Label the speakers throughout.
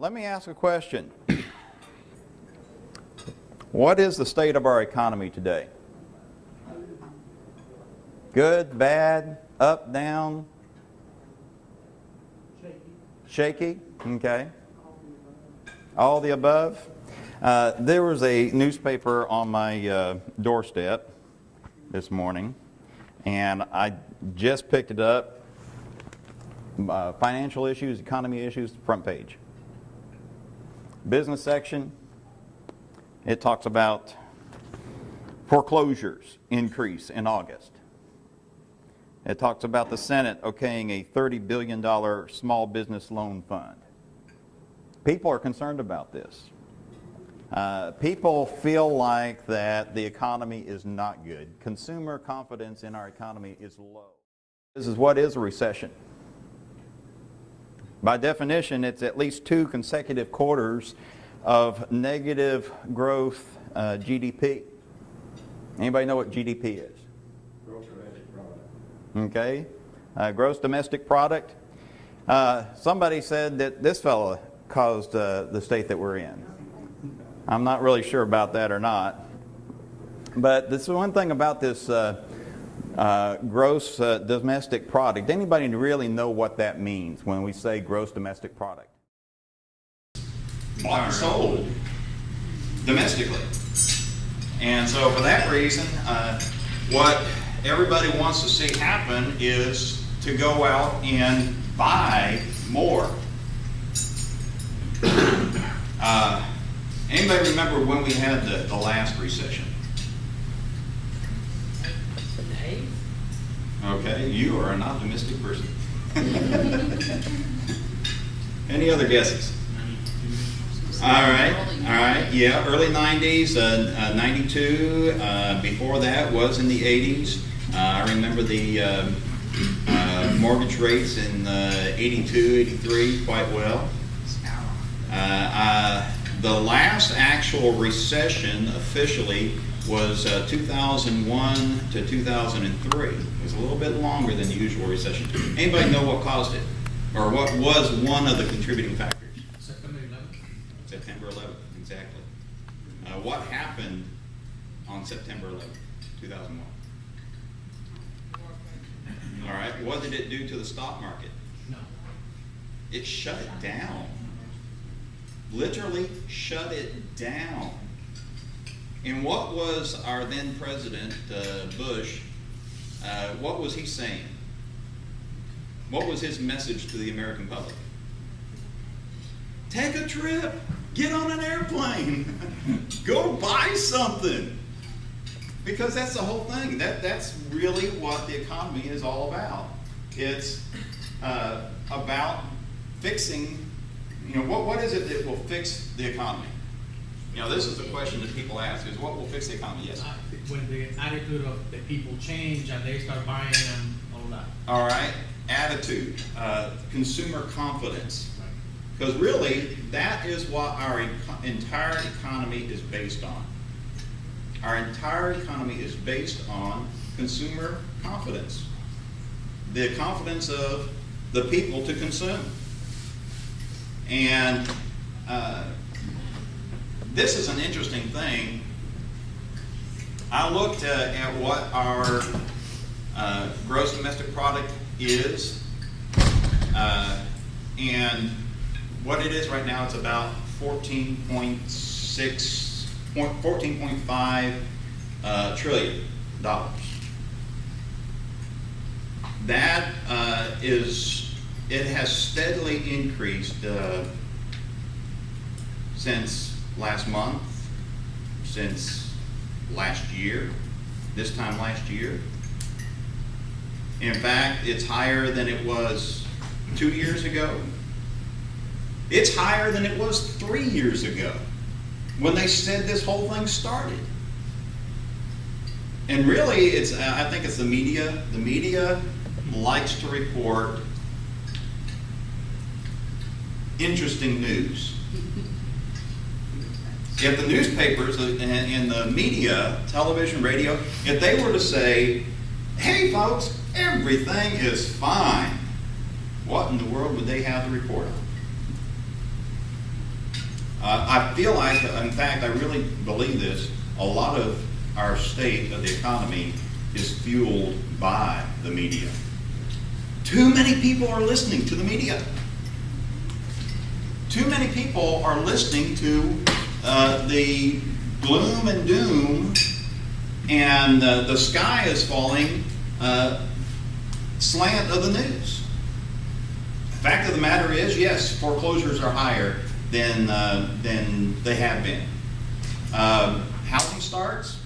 Speaker 1: let me ask a question. What is the state of our economy today? Good, bad, up, down? Shaky? Okay. All the above? There was a newspaper on my doorstep this morning, and I just picked it up. Financial issues, economy issues, front page. Business section, it talks about foreclosures increase in August. It talks about the Senate okaying a $30 billion small business loan fund. People are concerned about this. People feel like that the economy is not good. Consumer confidence in our economy is low. This is what is a recession. By definition, it's at least 2 consecutive quarters of negative growth GDP. Anybody know what GDP is?
Speaker 2: Gross domestic product.
Speaker 1: Okay. Gross domestic product. Somebody said that this fella caused the state that we're in. I'm not really sure about that or not. But this is one thing about this gross domestic product. Anybody really know what that means when we say gross domestic product? Bought and sold domestically. And so for that reason, what everybody wants to see happen is to go out and buy more. Anybody remember when we had the last recession? Okay, you are an optimistic person. Any other guesses? All right, yeah, early 90s, 92. Before that was in the 80s. I remember the mortgage rates in 82, 83 quite well. The last actual recession officially was 2001 to 2003. It was a little bit longer than the usual recession. Anybody know what caused it? Or what was one of the contributing factors?
Speaker 3: September 11th.
Speaker 1: September 11th, exactly. What happened on September 11th, 2001? All right, what did it do to the stock market?
Speaker 3: No.
Speaker 1: It shut it down. Literally shut it down. And what was our then President Bush, what was he saying? What was his message to the American public? Take a trip, get on an airplane, go buy something. Because that's the whole thing. That's really what the economy is all about. It's about fixing, what is it that will fix the economy? This is the question that people ask, is what will fix the economy? Yes?
Speaker 3: When the attitude of the people change and they start buying and all that.
Speaker 1: All right, attitude, consumer confidence. Because really, that is what our entire economy is based on. Our entire economy is based on consumer confidence. The confidence of the people to consume. And this is an interesting thing. I looked at what our gross domestic product is, and what it is right now, it's about $14.5 trillion. That it has steadily increased since last month, since last year, this time last year. In fact, it's higher than it was 2 years ago. It's higher than it was 3 years ago when they said this whole thing started. And really, I think it's the media. The media likes to report interesting news. If the newspapers and the media, television, radio, if they were to say, hey folks, everything is fine, what in the world would they have to report on? I feel like, in fact, I really believe this, a lot of our state of the economy is fueled by the media. Too many people are listening to the media. Too many people are listening to the gloom and doom and the sky is falling slant of the news. The fact of the matter is, yes, foreclosures are higher than they have been. Housing starts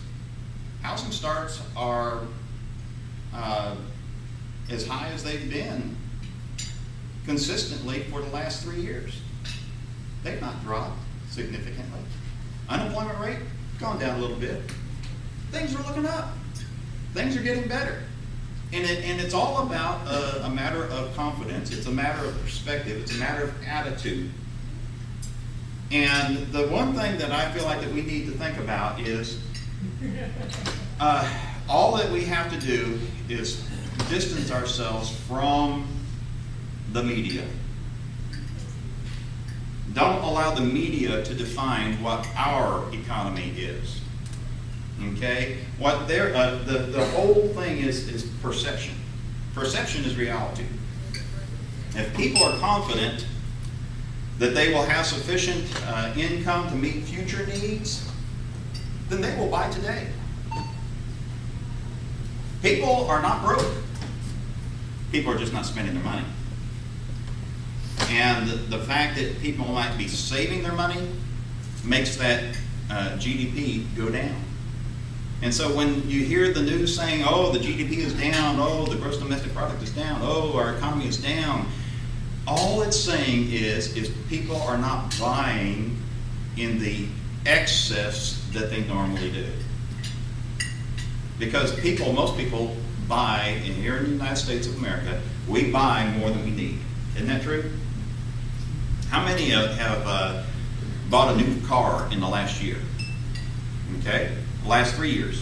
Speaker 1: are as high as they've been consistently for the last 3 years. They've not dropped significantly. Unemployment rate gone down a little bit. Things are looking up. Things are getting better. And it's all about a matter of confidence. It's a matter of perspective. It's a matter of attitude. And the one thing that I feel like that we need to think about is all that we have to do is distance ourselves from the media. Don't allow the media to define what our economy is. Okay? What the whole thing is perception. Perception is reality. If people are confident that they will have sufficient income to meet future needs, then they will buy today. People are not broke. People are just not spending their money. And the fact that people might be saving their money makes that GDP go down. And so when you hear the news saying, oh, the GDP is down, oh, the gross domestic product is down, oh, our economy is down, all it's saying is people are not buying in the excess that they normally do. Because most people buy, and here in the United States of America, we buy more than we need. Isn't that true? How many have bought a new car in the last year? Okay? The last 3 years.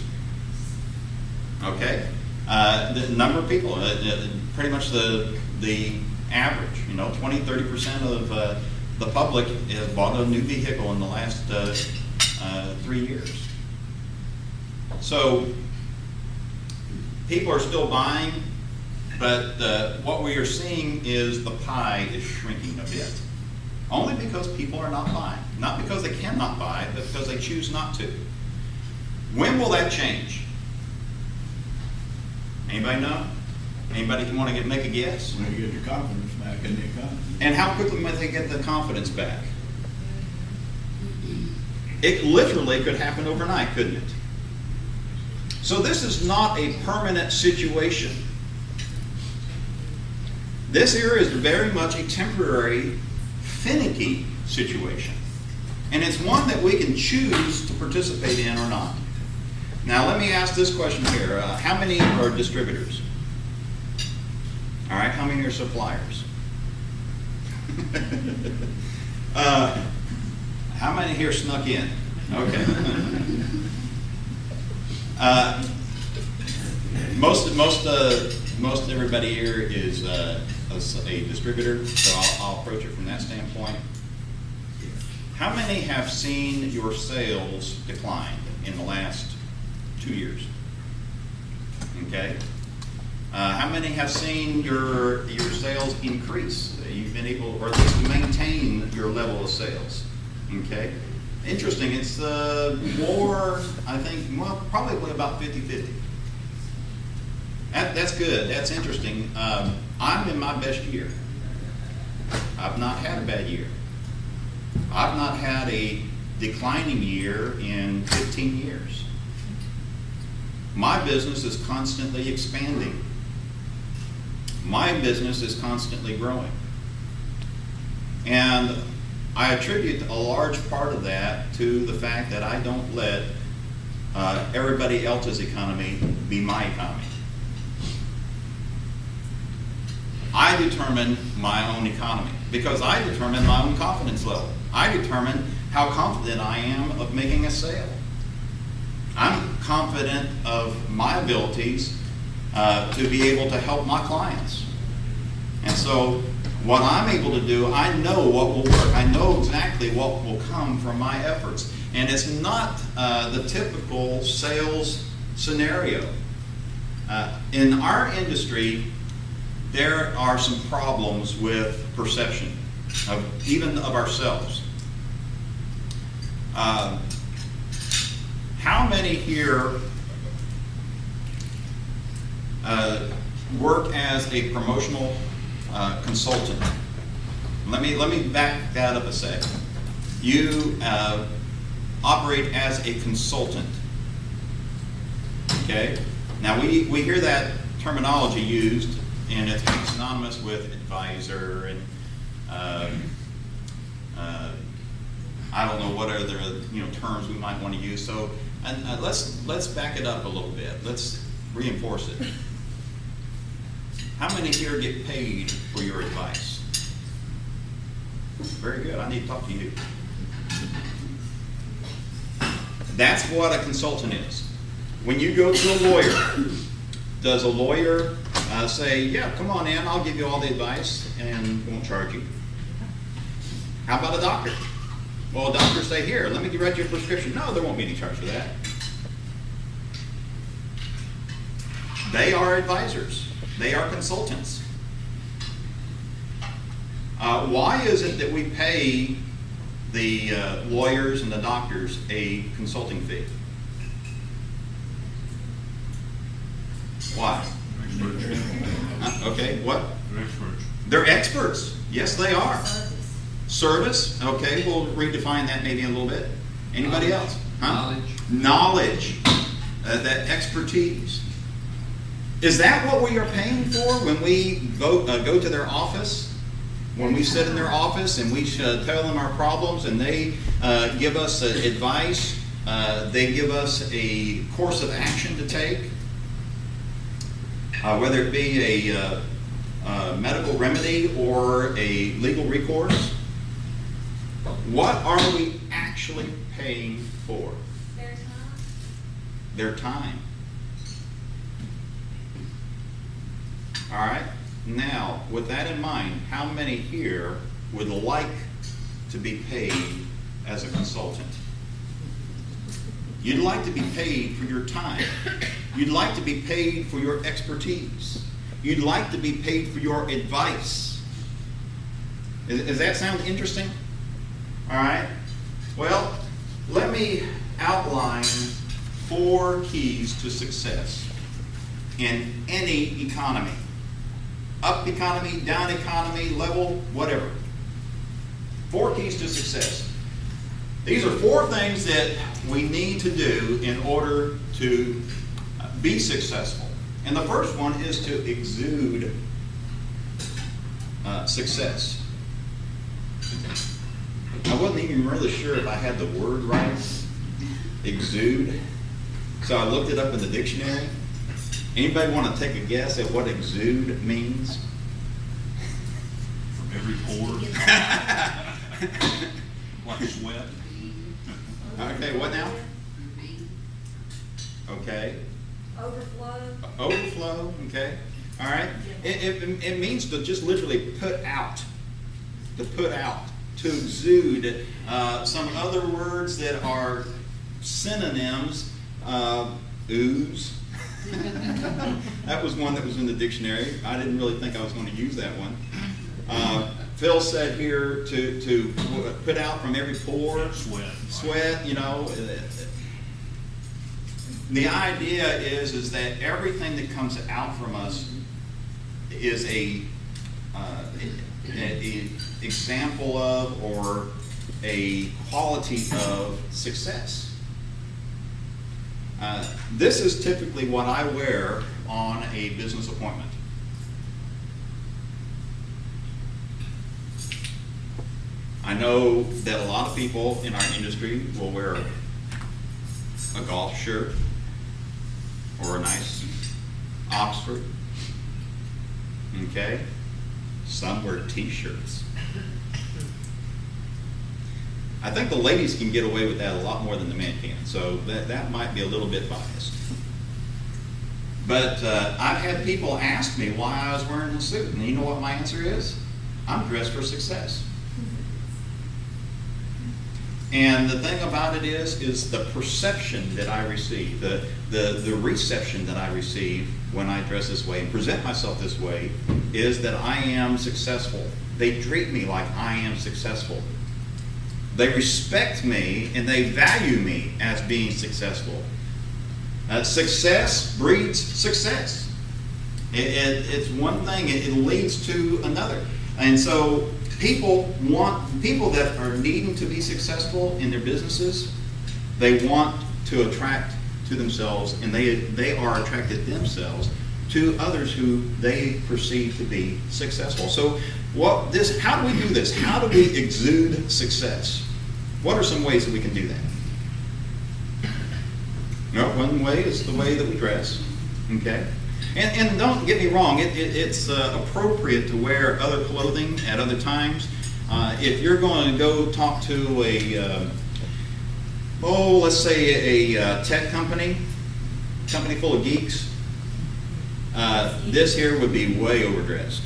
Speaker 1: Okay? The number of people, pretty much the average, 20-30% of the public has bought a new vehicle in the last 3 years. So people are still buying, but what we are seeing is the pie is shrinking a bit. Only because people are not buying. Not because they cannot buy, but because they choose not to. When will that change? Anybody know? Anybody want to make a guess?
Speaker 4: When you get your confidence back in the economy.
Speaker 1: And how quickly might they get the confidence back? It literally could happen overnight, couldn't it? So this is not a permanent situation. This here is very much a temporary, finicky situation. And it's one that we can choose to participate in or not. Now let me ask this question here. How many are distributors? All right, how many are suppliers? How many here snuck in? Okay. Most everybody here is a distributor, so I'll approach it from that standpoint. How many have seen your sales decline in the last 2 years? Okay. How many have seen your sales increase? You've been able, or at least maintain your level of sales. Okay. Interesting. It's more, I think, well, probably about 50-50. That's good. That's interesting. I'm in my best year. I've not had a bad year. I've not had a declining year in 15 years. My business is constantly expanding. My business is constantly growing. And I attribute a large part of that to the fact that I don't let everybody else's economy be my economy. I determine my own economy because I determine my own confidence level. I determine how confident I am of making a sale. I'm confident of my abilities to be able to help my clients. And so What I'm able to do, I know what will work. I know exactly what will come from my efforts. And it's not the typical sales scenario. In our industry, there are some problems with perception, even of ourselves. How many here work as a promotional consultant? Let me back that up a sec. You operate as a consultant. Okay? Now we hear that terminology used, and it's synonymous with advisor and I don't know what other terms we might want to use. So let's back it up a little bit. Let's reinforce it. How many here get paid for your advice? Very good. I need to talk to you. That's what a consultant is. When you go to a lawyer, does a lawyer say, yeah, come on in, I'll give you all the advice and won't charge you? How about a doctor? Well, a doctor say, here, let me write you a prescription. No, there won't be any charge for that. They are advisors. They are consultants. Why is it that we pay the lawyers and the doctors a consulting fee? Why? Okay, what?
Speaker 4: They're experts.
Speaker 1: They're experts. Yes, they are. Service. Okay, we'll redefine that maybe a little bit. Anybody else? Huh? Knowledge. That expertise. Is that what we are paying for when we go to their office? When we sit in their office and we tell them our problems and they give us advice, they give us a course of action to take, whether it be a medical remedy or a legal recourse. What are we actually paying for?
Speaker 5: Their time.
Speaker 1: Their time. All right. Now, with that in mind, how many here would like to be paid as a consultant? You'd like to be paid for your time. You'd like to be paid for your expertise. You'd like to be paid for your advice. Does that sound interesting? All right. Well, let me outline 4 keys to success in any economy. Up economy, down economy, level, whatever. 4 keys to success. These are 4 things that we need to do in order to be successful. And the first one is to exude success. I wasn't even really sure if I had the word right, exude. So I looked it up in the dictionary. Anybody want to take a guess at what exude means?
Speaker 4: From every pore. Like sweat.
Speaker 1: Okay, what now? Okay.
Speaker 5: Overflow.
Speaker 1: Overflow, okay. All right. It means to just literally put out. To put out. To exude. Some other words that are synonyms. Ooze. That was one that was in the dictionary. I didn't really think I was going to use that one. Phil said here to put out from every pore. Sweat, you know. The idea is that everything that comes out from us is a example of or a quality of success. This is typically what I wear on a business appointment. I know that a lot of people in our industry will wear a golf shirt or a nice Oxford. Okay? Some wear t-shirts. I think the ladies can get away with that a lot more than the men can, so that might be a little bit biased. But I've had people ask me why I was wearing a suit, and you know what my answer is? I'm dressed for success. And the thing about it is the perception that I receive, the reception that I receive when I dress this way and present myself this way is that I am successful. They treat me like I am successful. They respect me and they value me as being successful. Success breeds success. It's one thing, it leads to another. And so people that are needing to be successful in their businesses, they want to attract to themselves, and they are attracted themselves to others who they perceive to be successful. So how do we do this? How do we exude success? What are some ways that we can do that? No, one way is the way that we dress. Okay? And don't get me wrong, it's appropriate to wear other clothing at other times. If you're going to go talk to let's say a tech company full of geeks, this here would be way overdressed.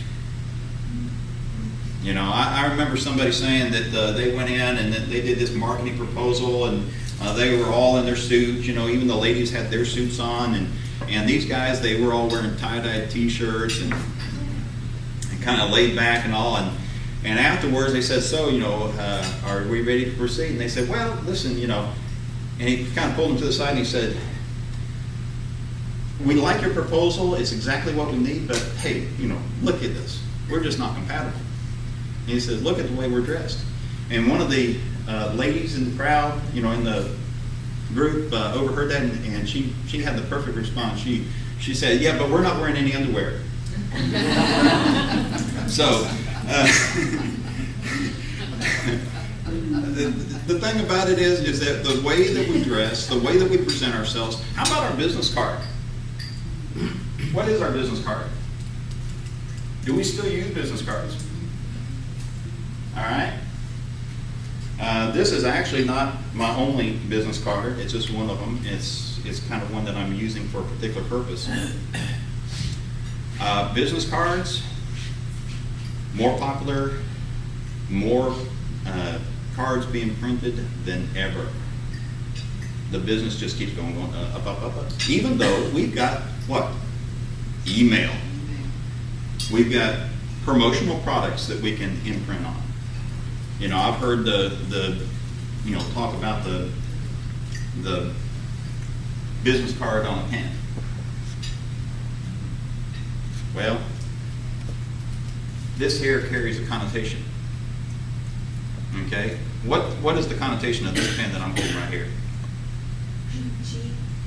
Speaker 1: You know, I remember somebody saying that they went in and that they did this marketing proposal, and they were all in their suits. You know, even the ladies had their suits on, and these guys, they were all wearing tie-dyed T-shirts and kind of laid back and all. And afterwards, they said, "So, you know, are we ready to proceed?" And they said, "Well, listen, you know." And he kind of pulled them to the side and he said, "We like your proposal. It's exactly what we need. But hey, you know, look at this. We're just not compatible." And he said, "Look at the way we're dressed." And one of the ladies in the crowd, you know, in the group, overheard that, and she had the perfect response. She said, "Yeah, but we're not wearing any underwear." So, the thing about it is that the way that we dress, the way that we present ourselves. How about our business card? What is our business card? Do we still use business cards? All right. This is actually not my only business card. It's just one of them. It's kind of one that I'm using for a particular purpose. Business cards, more popular, more cards being printed than ever. The business just keeps going up, up, up, up. Even though we've got what? Email. We've got promotional products that we can imprint on. You know, I've heard the talk about the business card on a pen. Well, this here carries a connotation. Okay? What is the connotation of this pen that I'm holding right here?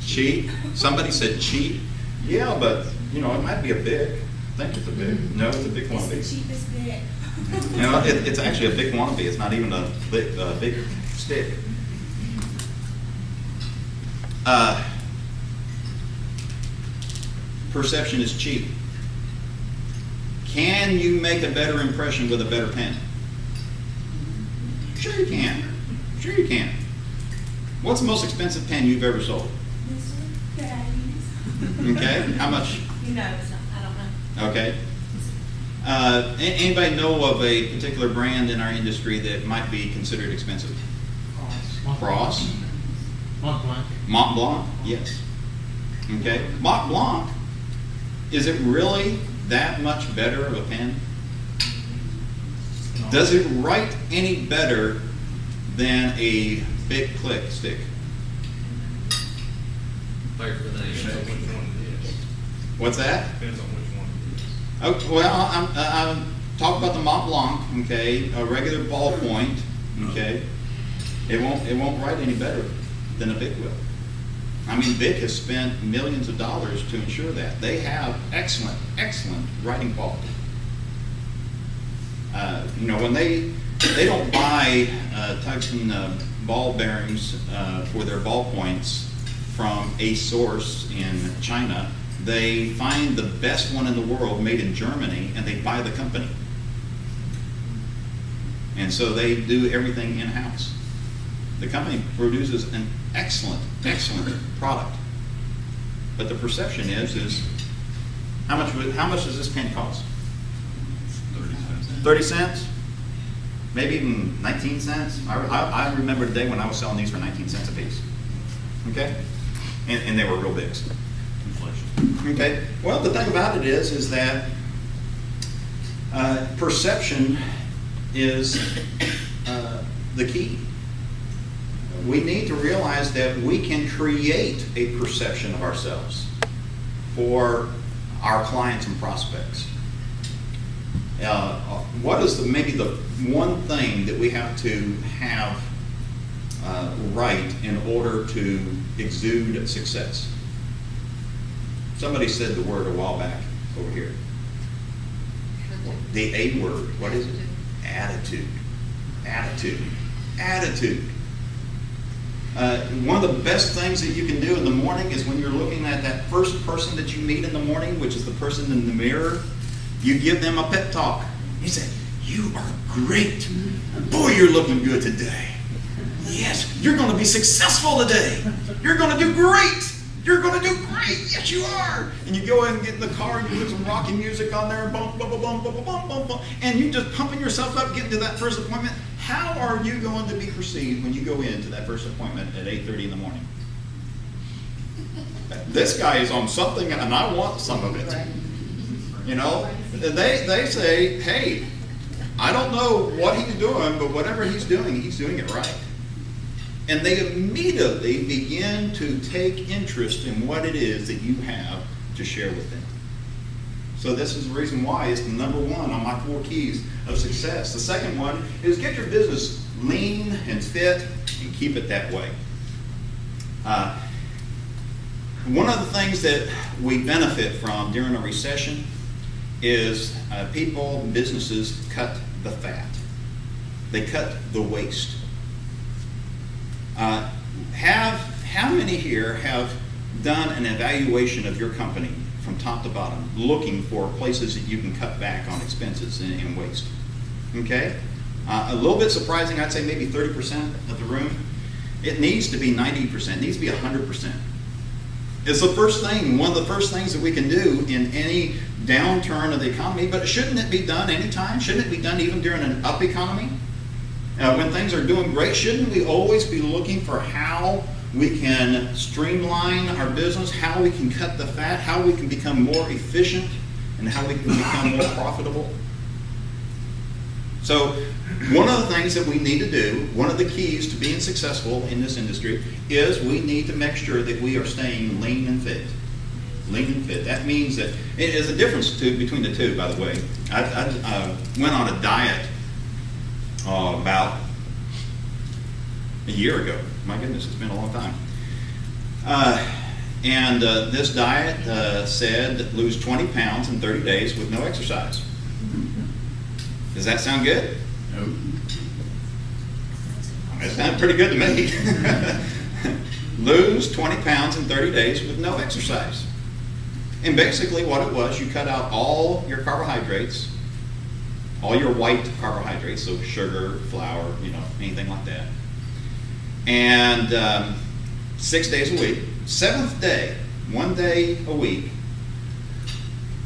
Speaker 1: Cheap. Somebody said cheap. Yeah, but you know, it might be a Bic. I think it's a Bic. No, it's a Bic wannabe.
Speaker 5: It's the cheapest Bic.
Speaker 1: You know, it's actually a Bic wannabe. It's not even a big stick. Perception is cheap. Can you make a better impression with a better pen? Sure you can. Sure you can. What's the most expensive pen you've ever sold?
Speaker 5: This one that I use.
Speaker 1: Okay, how much?
Speaker 5: You know, so I don't know.
Speaker 1: Okay. Anybody know of a particular brand in our industry that might be considered expensive? Cross.
Speaker 3: Mont Blanc.
Speaker 1: Mont Blanc, yes. Okay. Mont Blanc, is it really that much better of a pen?
Speaker 3: No.
Speaker 1: Does it write any better than a Bic Click stick?
Speaker 6: Depends on which one it is.
Speaker 1: What's that?
Speaker 6: Depends on which one it is.
Speaker 1: Oh, well, I'm talking about the Mont Blanc, okay, a regular ballpoint, okay. It won't write any better than a Bic will. I mean, Bic has spent millions of dollars to ensure that. They have excellent writing quality. You know, when they don't buy tungsten ball bearings for their ballpoints from a source in China, they find the best one in the world made in Germany, and they buy the company. And so they do everything in-house. The company produces an excellent product. But the perception is how much does this pen cost? 30 cents, maybe even 19 cents. I remember the day when I was selling these for 19 cents a piece. Okay? And they were real bigs. Okay? Well, the thing about it is that perception is the key. We need to realize that we can create a perception of ourselves for our clients and prospects. What is maybe the one thing that we have to have right in order to exude success? Somebody said the word a while back over here. The A word. What is it? Attitude. Attitude. Attitude. One of the best things that you can do in the morning is when you're looking at that first person that you meet in the morning, which is the person in the mirror, you give them a pep talk. You say, "You are great. Boy, you're looking good today. Yes, you're going to be successful today. You're going to do great. You're going to do great. Yes, you are." And you go in and get in the car and you put some rocky music on there and bump, bump, bump, bump, bump, bump, bump, bump, and you just pumping yourself up, getting to that first appointment. How are you going to be perceived when you go into that first appointment at 8:30 in the morning? This guy is on something and I want some of it. You know, they say, "Hey, I don't know what he's doing, but whatever he's doing it right." And they immediately begin to take interest in what it is that you have to share with them. So this is the reason why it's the number one on my 4 keys of success. The second one is get your business lean and fit and keep it that way. One of the things that we benefit from during a recession is people, businesses cut the fat. They cut the waste. How many here have done an evaluation of your company from top to bottom, looking for places that you can cut back on expenses and waste? Okay? A little bit surprising, I'd say maybe 30% of the room. It needs to be 90%, it needs to be 100%. It's the first thing, one of the first things that we can do in any downturn of the economy, but shouldn't it be done anytime? Shouldn't it be done even during an up economy? When things are doing great, shouldn't we always be looking for how we can streamline our business, how we can cut the fat, how we can become more efficient, and how we can become more profitable? So one of the things that we need to do, one of the keys to being successful in this industry, is we need to make sure that we are staying lean and fit. Lean and fit. That means that it is a difference between the two, by the way. I went on a diet about a year ago. My goodness, it's been a long time. And this diet said lose 20 pounds in 30 days with no exercise. Does that sound good?
Speaker 4: No.
Speaker 1: It sounded pretty good to me. Lose 20 pounds in 30 days with no exercise. And basically what it was, you cut out all your carbohydrates, all your white carbohydrates, so sugar, flour, anything like that. And 6 days a week. 7th day, 1 day a week,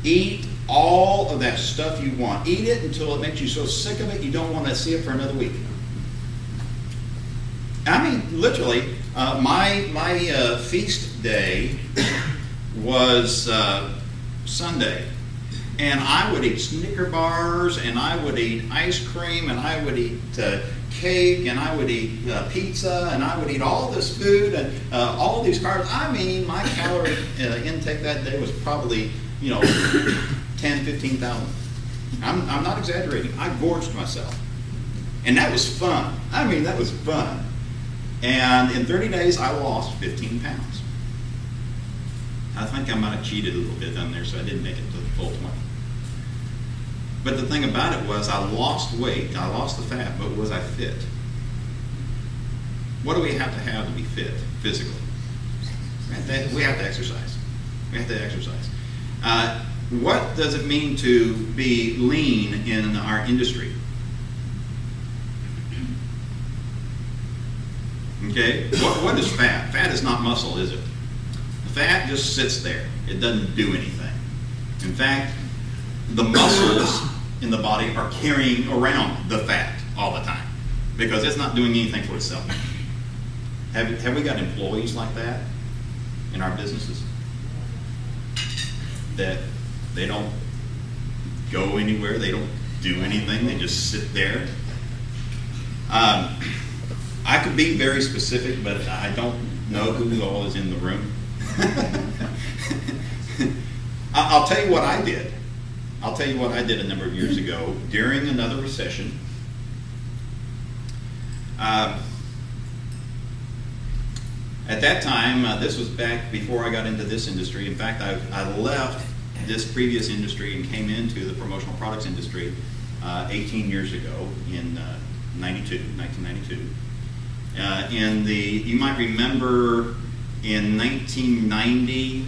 Speaker 1: eat all of that stuff you want. Eat it until it makes you so sick of it you don't want to see it for another week. I mean, literally, my feast day was Sunday. And I would eat Snicker bars, and I would eat ice cream, and I would eat cake, and I would eat pizza, and I would eat all this food and all these carbs. I mean, my calorie intake that day was probably, 10, 15,000. I'm not exaggerating. I gorged myself. And that was fun. I mean, that was fun. And in 30 days, I lost 15 pounds. I think I might have cheated a little bit on there, so I didn't make it to the full 20. But the thing about it was I lost weight, I lost the fat, but was I fit? What do we have to be fit physically? We have to exercise. We have to exercise. What does it mean to be lean in our industry? Okay, what is fat? Fat is not muscle, is it? Fat just sits there. It doesn't do anything. In fact, the muscles in the body are carrying around the fat all the time because it's not doing anything for itself. Have we got employees like that in our businesses? That they don't go anywhere, they don't do anything, they just sit there. I could be very specific, but I don't know who all is in the room. I'll tell you what I did. I'll tell you what I did a number of years ago during another recession. At that time, this was back before I got into this industry. In fact, I left this previous industry and came into the promotional products industry 18 years ago in 1992. You might remember in 1990,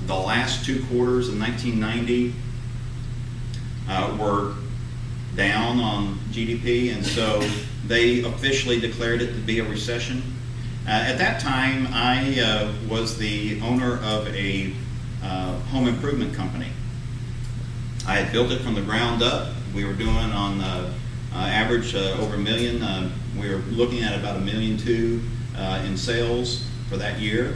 Speaker 1: the last 2 quarters of 1990 were down on GDP, and so they officially declared it to be a recession. At that time, I was the owner of a home improvement company. I had built it from the ground up. We were doing on average over $1 million. We were looking at about $1.2 million in sales for that year.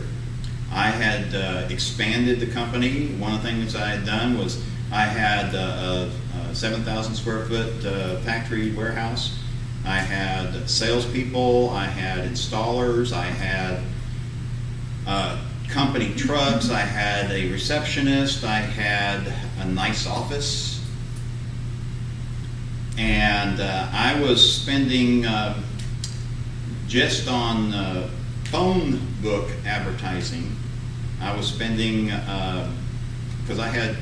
Speaker 1: I had expanded the company. One of the things I had done was I had a 7,000 square foot factory warehouse. I had salespeople, I had installers, I had company trucks, I had a receptionist, I had a nice office. And I was spending just on phone book advertising, I was spending, because I had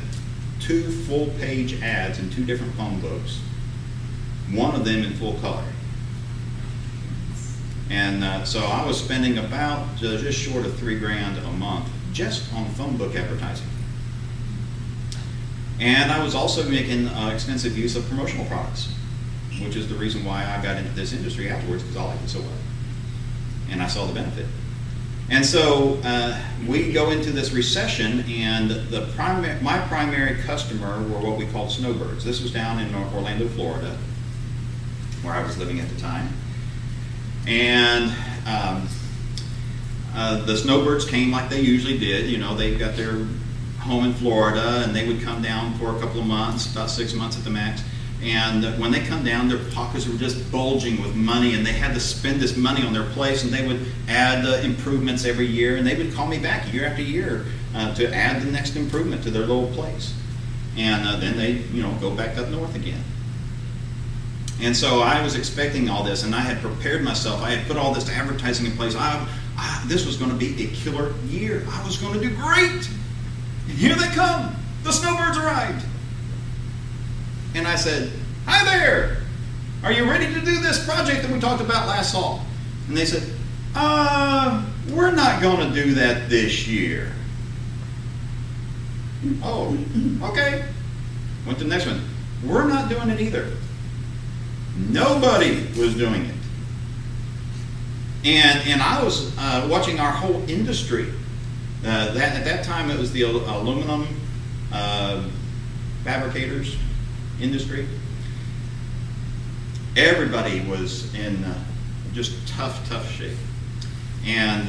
Speaker 1: 2 full-page ads in 2 different phone books, one of them in full color. And so I was spending about just short of $3,000 a month just on phone book advertising. And I was also making extensive use of promotional products, which is the reason why I got into this industry afterwards, because I liked it so well. And I saw the benefit. And so we go into this recession, and my primary customer were what we called snowbirds. This was down in Orlando, Florida, where I was living at the time. And the snowbirds came like they usually did. You know, they've got their home in Florida, and they would come down for a couple of months, about 6 months at the max. And when they come down, their pockets were just bulging with money, and they had to spend this money on their place, and they would add improvements every year, and they would call me back year after year to add the next improvement to their little place. And then they, go back up north again. And so I was expecting all this, and I had prepared myself. I had put all this advertising in place. This was going to be a killer year. I was going to do great. And here they come. The snowbirds arrived. And I said, "Hi there. Are you ready to do this project that we talked about last fall?" And they said, "We're not going to do that this year." "Oh, okay." Went to the next one. "We're not doing it either." Nobody was doing it. And I was watching our whole industry. At that time, it was the aluminum fabricators industry. Everybody was in just tough shape. And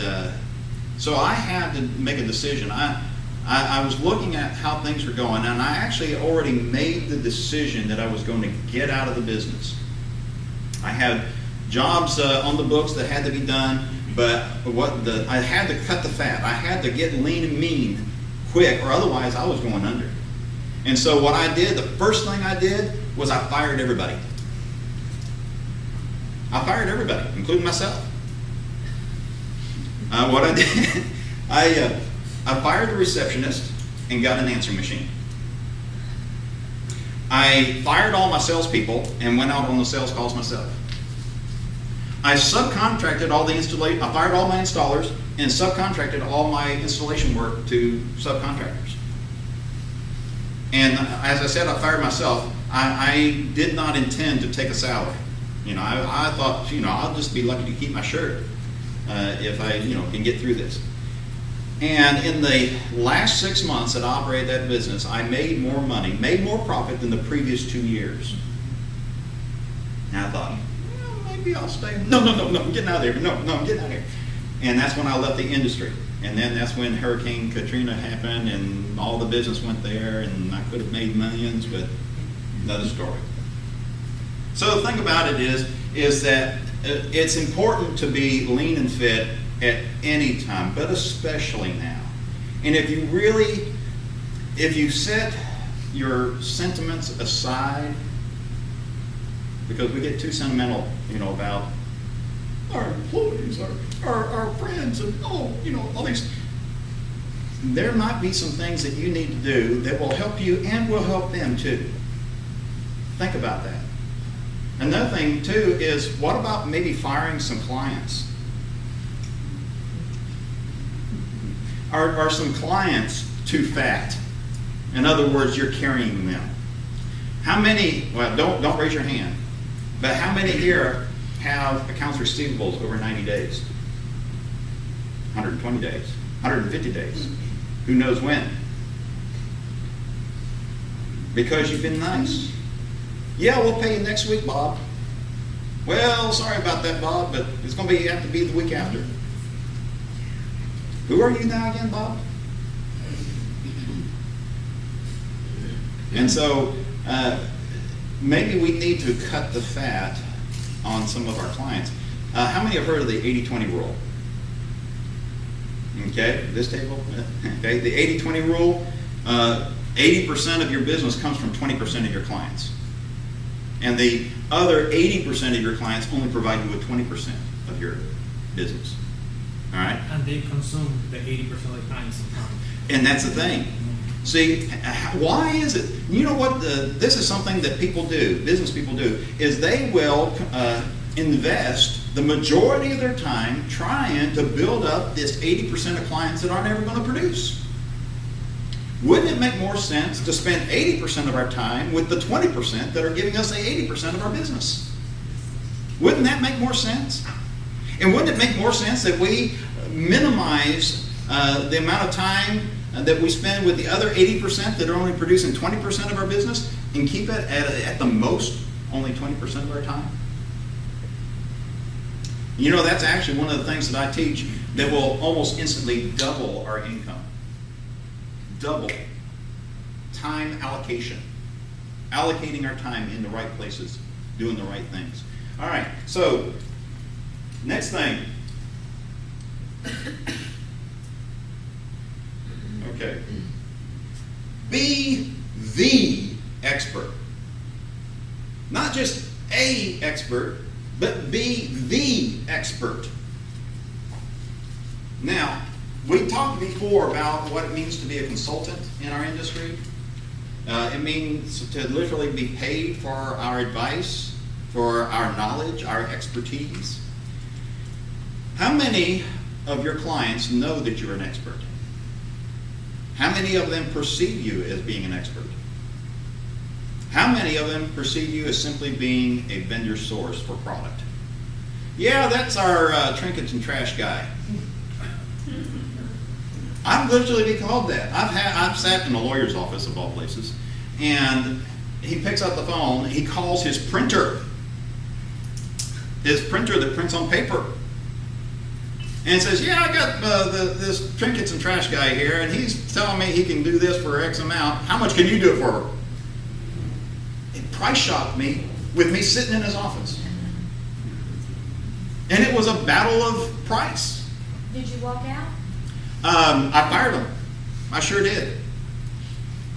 Speaker 1: so I had to make a decision. I was looking at how things were going, and I actually already made the decision that I was going to get out of the business. I had jobs on the books that had to be done, but I had to cut the fat. I had to get lean and mean quick, or otherwise I was going under. And so what I did, the first thing I did was I fired everybody. I fired everybody, including myself. What I did, I fired the receptionist and got an answering machine. I fired all my salespeople and went out on the sales calls myself. I subcontracted all the installation. I fired all my installers and subcontracted all my installation work to subcontractors. And as I said, I fired myself. I did not intend to take a salary. I thought, I'll just be lucky to keep my shirt if I, can get through this. And in the last 6 months that I operated that business, I made more money, made more profit than the previous 2 years. And I thought, well, maybe I'll stay. No, I'm getting out of there. No, I'm getting out of here. And that's when I left the industry. And then that's when Hurricane Katrina happened and all the business went there and I could have made millions, but another story. So the thing about it is that it's important to be lean and fit at any time, but especially now. And if you set your sentiments aside, because we get too sentimental, about our employees, our friends, and all these. There might be some things that you need to do that will help you and will help them too. Think about that. Another thing too is, what about maybe firing some clients? Are some clients too fat? In other words, you're carrying them. How many, well, don't raise your hand, but how many here have accounts receivables over 90 days? 120 days, 150 days. Who knows when? Because you've been nice. Yeah, we'll pay you next week, Bob. Well, sorry about that, Bob, but it's going to have to be the week after. Who are you now again, Bob? And so maybe we need to cut the fat on some of our clients. How many have heard of the 80-20 rule? Okay, this table. Okay, the 80-20 rule. 80% of your business comes from 20% of your clients. And the other 80% of your clients only provide you with 20% of your business. All right?
Speaker 3: And they consume the 80% of the time sometimes.
Speaker 1: And that's the thing. See, why is it? You know what? This is something that people do, business people do, is they will invest the majority of their time trying to build up this 80% of clients that aren't ever going to produce. Wouldn't it make more sense to spend 80% of our time with the 20% that are giving us the 80% of our business? Wouldn't that make more sense? And wouldn't it make more sense that we minimize the amount of time that we spend with the other 80% that are only producing 20% of our business and keep it at the most only 20% of our time? You know, that's actually one of the things that I teach that will almost instantly double our income. Double. Time allocation. Allocating our time in the right places, doing the right things. All right, so next thing. Okay. Be the expert. Not just a expert, but be the expert. Now, we talked before about what it means to be a consultant in our industry. It means to literally be paid for our advice, for our knowledge, our expertise. How many of your clients know that you're an expert? How many of them perceive you as being an expert? How many of them perceive you as simply being a vendor source for product? Yeah, that's our trinkets and trash guy. I've literally been called that. I've sat in a lawyer's office of all places, and he picks up the phone, he calls his printer that prints on paper, and says, yeah, I got this trinkets and trash guy here, and he's telling me he can do this for X amount. How much can you do it for? It price shocked me with me sitting in his office. And it was a battle of price.
Speaker 5: Did you walk out?
Speaker 1: I fired him. I sure did.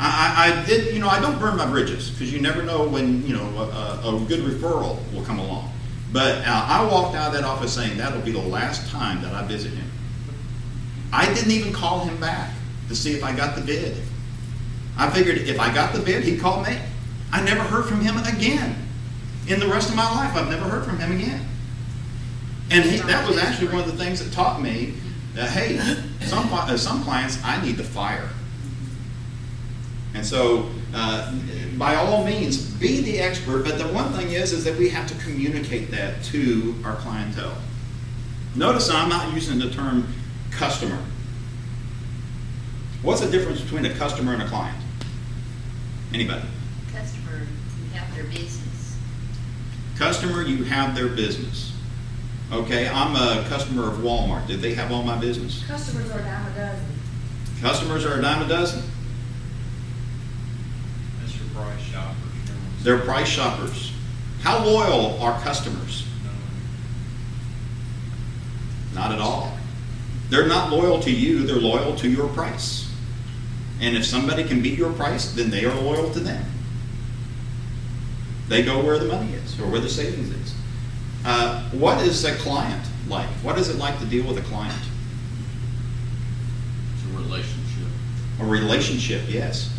Speaker 1: I did, I don't burn my bridges, because you never know when, a good referral will come along. But I walked out of that office saying that'll be the last time that I visit him. I didn't even call him back to see if I got the bid. I figured if I got the bid, he'd call me. I never heard from him again. In the rest of my life, I've never heard from him again. And that was actually one of the things that taught me that, hey, some clients I need to fire. And so, by all means, be the expert, but the one thing is that we have to communicate that to our clientele. Notice I'm not using the term customer. What's the difference between a customer and a client? Anybody?
Speaker 5: Customer, you have their business.
Speaker 1: Customer, you have their business. Okay, I'm a customer of Walmart. Did they have all my business?
Speaker 7: Customers are a dime a dozen.
Speaker 1: Customers are a dime a dozen.
Speaker 6: That's your price shoppers.
Speaker 1: They're price shoppers. How loyal are customers? Not at all. They're not loyal to you, they're loyal to your price. And if somebody can beat your price, then they are loyal to them. They go where the money is, or where the savings is. What is a client like? What is it like to deal with a client?
Speaker 6: It's a relationship.
Speaker 1: A relationship, yes.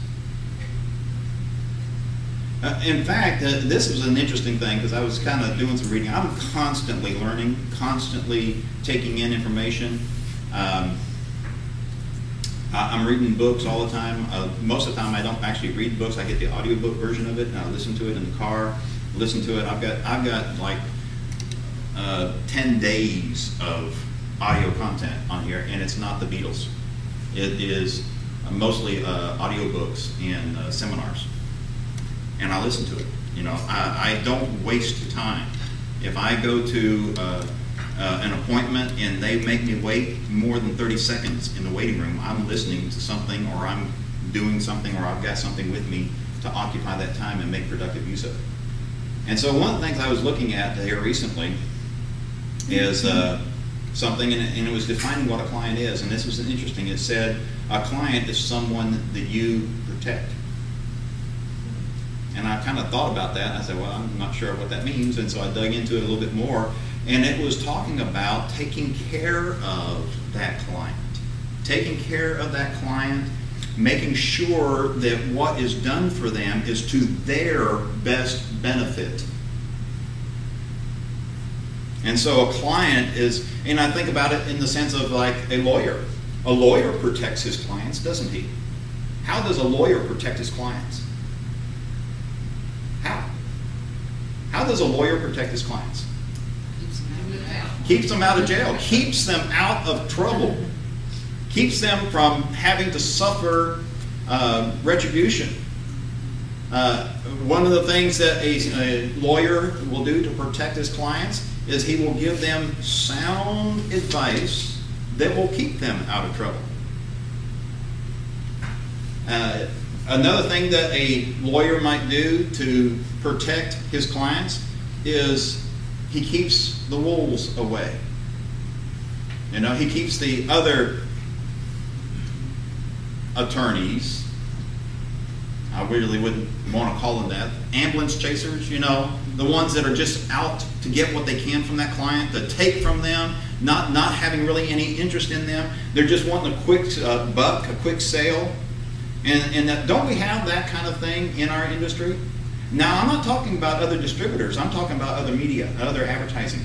Speaker 1: In fact, this was an interesting thing because I was kind of doing some reading. I'm constantly learning, constantly taking in information. I'm reading books all the time. Most of the time I don't actually read books. I get the audiobook version of it and I listen to it in the car, listen to it. I've got like 10 days of audio content on here, and it's not the Beatles. It is mostly audiobooks and seminars. And I listen to it. You know, I don't waste time. If I go to an appointment and they make me wait more than 30 seconds in the waiting room, I'm listening to something, or I'm doing something, or I've got something with me to occupy that time and make productive use of it. And so one of the things I was looking at here recently is something, and it was defining what a client is, and this was interesting. It said a client is someone that you protect. And I kind of thought about that, and I said, well, I'm not sure what that means, and so I dug into it a little bit more, and it was talking about taking care of that client. Taking care of that client, making sure that what is done for them is to their best benefit. And so a client is, and I think about it in the sense of like a lawyer. A lawyer protects his clients, doesn't he? How does a lawyer protect his clients? How does a lawyer protect his clients? Keeps them out of jail. Keeps them out of trouble. Keeps them from having to suffer retribution. One of the things that a lawyer will do to protect his clients is he will give them sound advice that will keep them out of trouble. Another thing that a lawyer might do to protect his clients is he keeps the wolves away. You know, he keeps the other attorneys, I really wouldn't want to call them that, ambulance chasers, you know, the ones that are just out to get what they can from that client, to take from them, not having really any interest in them. They're just wanting a quick buck, a quick sale. And that, don't we have that kind of thing in our industry? Now, I'm not talking about other distributors. I'm talking about other media, other advertising.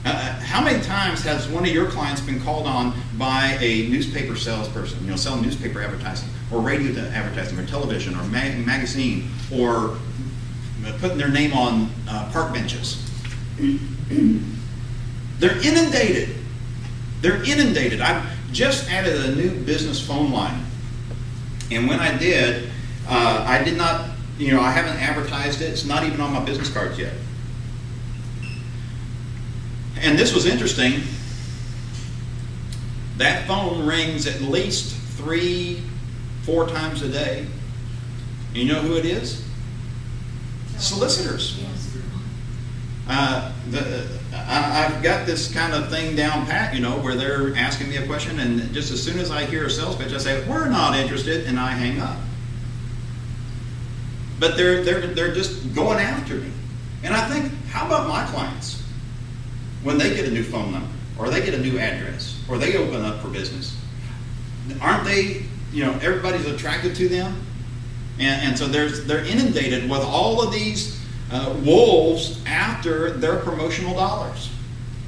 Speaker 1: How many times has one of your clients been called on by a newspaper salesperson, you know, selling newspaper advertising, or radio advertising, or television, or magazine, or putting their name on park benches? They're inundated. They're inundated. I've just added a new business phone line. And when I did not, you know, I haven't advertised it. It's not even on my business cards yet. And this was interesting. That phone rings at least 3-4 times a day. And you know who it is? Solicitors. I've got this kind of thing down pat, you know, where they're asking me a question, and just as soon as I hear a sales pitch, I say, we're not interested, and I hang up. But they're just going after me. And I think, how about my clients? When they get a new phone number, or they get a new address, or they open up for business, aren't they, you know, everybody's attracted to them? And so they're inundated with all of these wolves after their promotional dollars.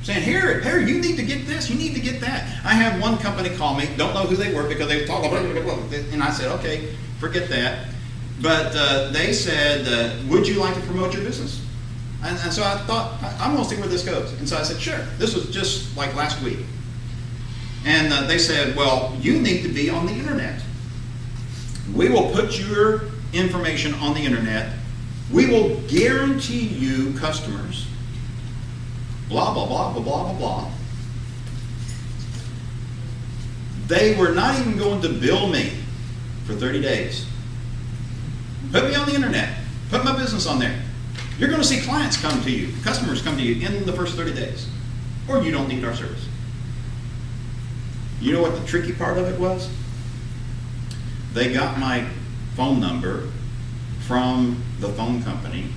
Speaker 1: Saying, here, you need to get this, you need to get that. I had one company call me, don't know who they were because they talk about it, and I said, okay, forget that. But they said, would you like to promote your business? And so I thought, I'm going to see where this goes. And so I said, sure. This was just like last week. And they said, well, you need to be on the internet. We will put your information on the internet. We will guarantee you customers. Blah, blah, blah, blah, blah, blah, blah. They were not even going to bill me for 30 days. Put me on the internet. Put my business on there. You're going to see clients come to you, customers come to you in the first 30 days. Or you don't need our service. You know what the tricky part of it was? They got my phone number from the phone company,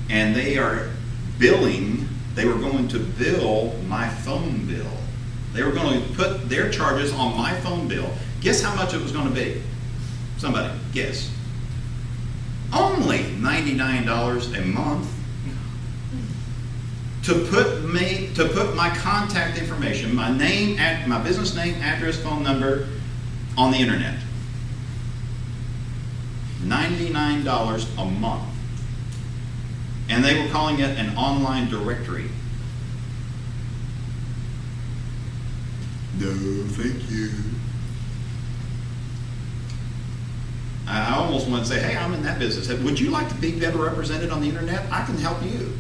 Speaker 1: and they are billing, they were going to bill my phone bill. They were going to put their charges on my phone bill. Guess how much it was going to be? Somebody, guess. Only $99 a month to put my contact information, my name, my business name, address, phone number on the internet. $99 a month. And they were calling it an online directory. No, thank you. I almost want to say, hey, I'm in that business. Would you like to be better represented on the internet? I can help you.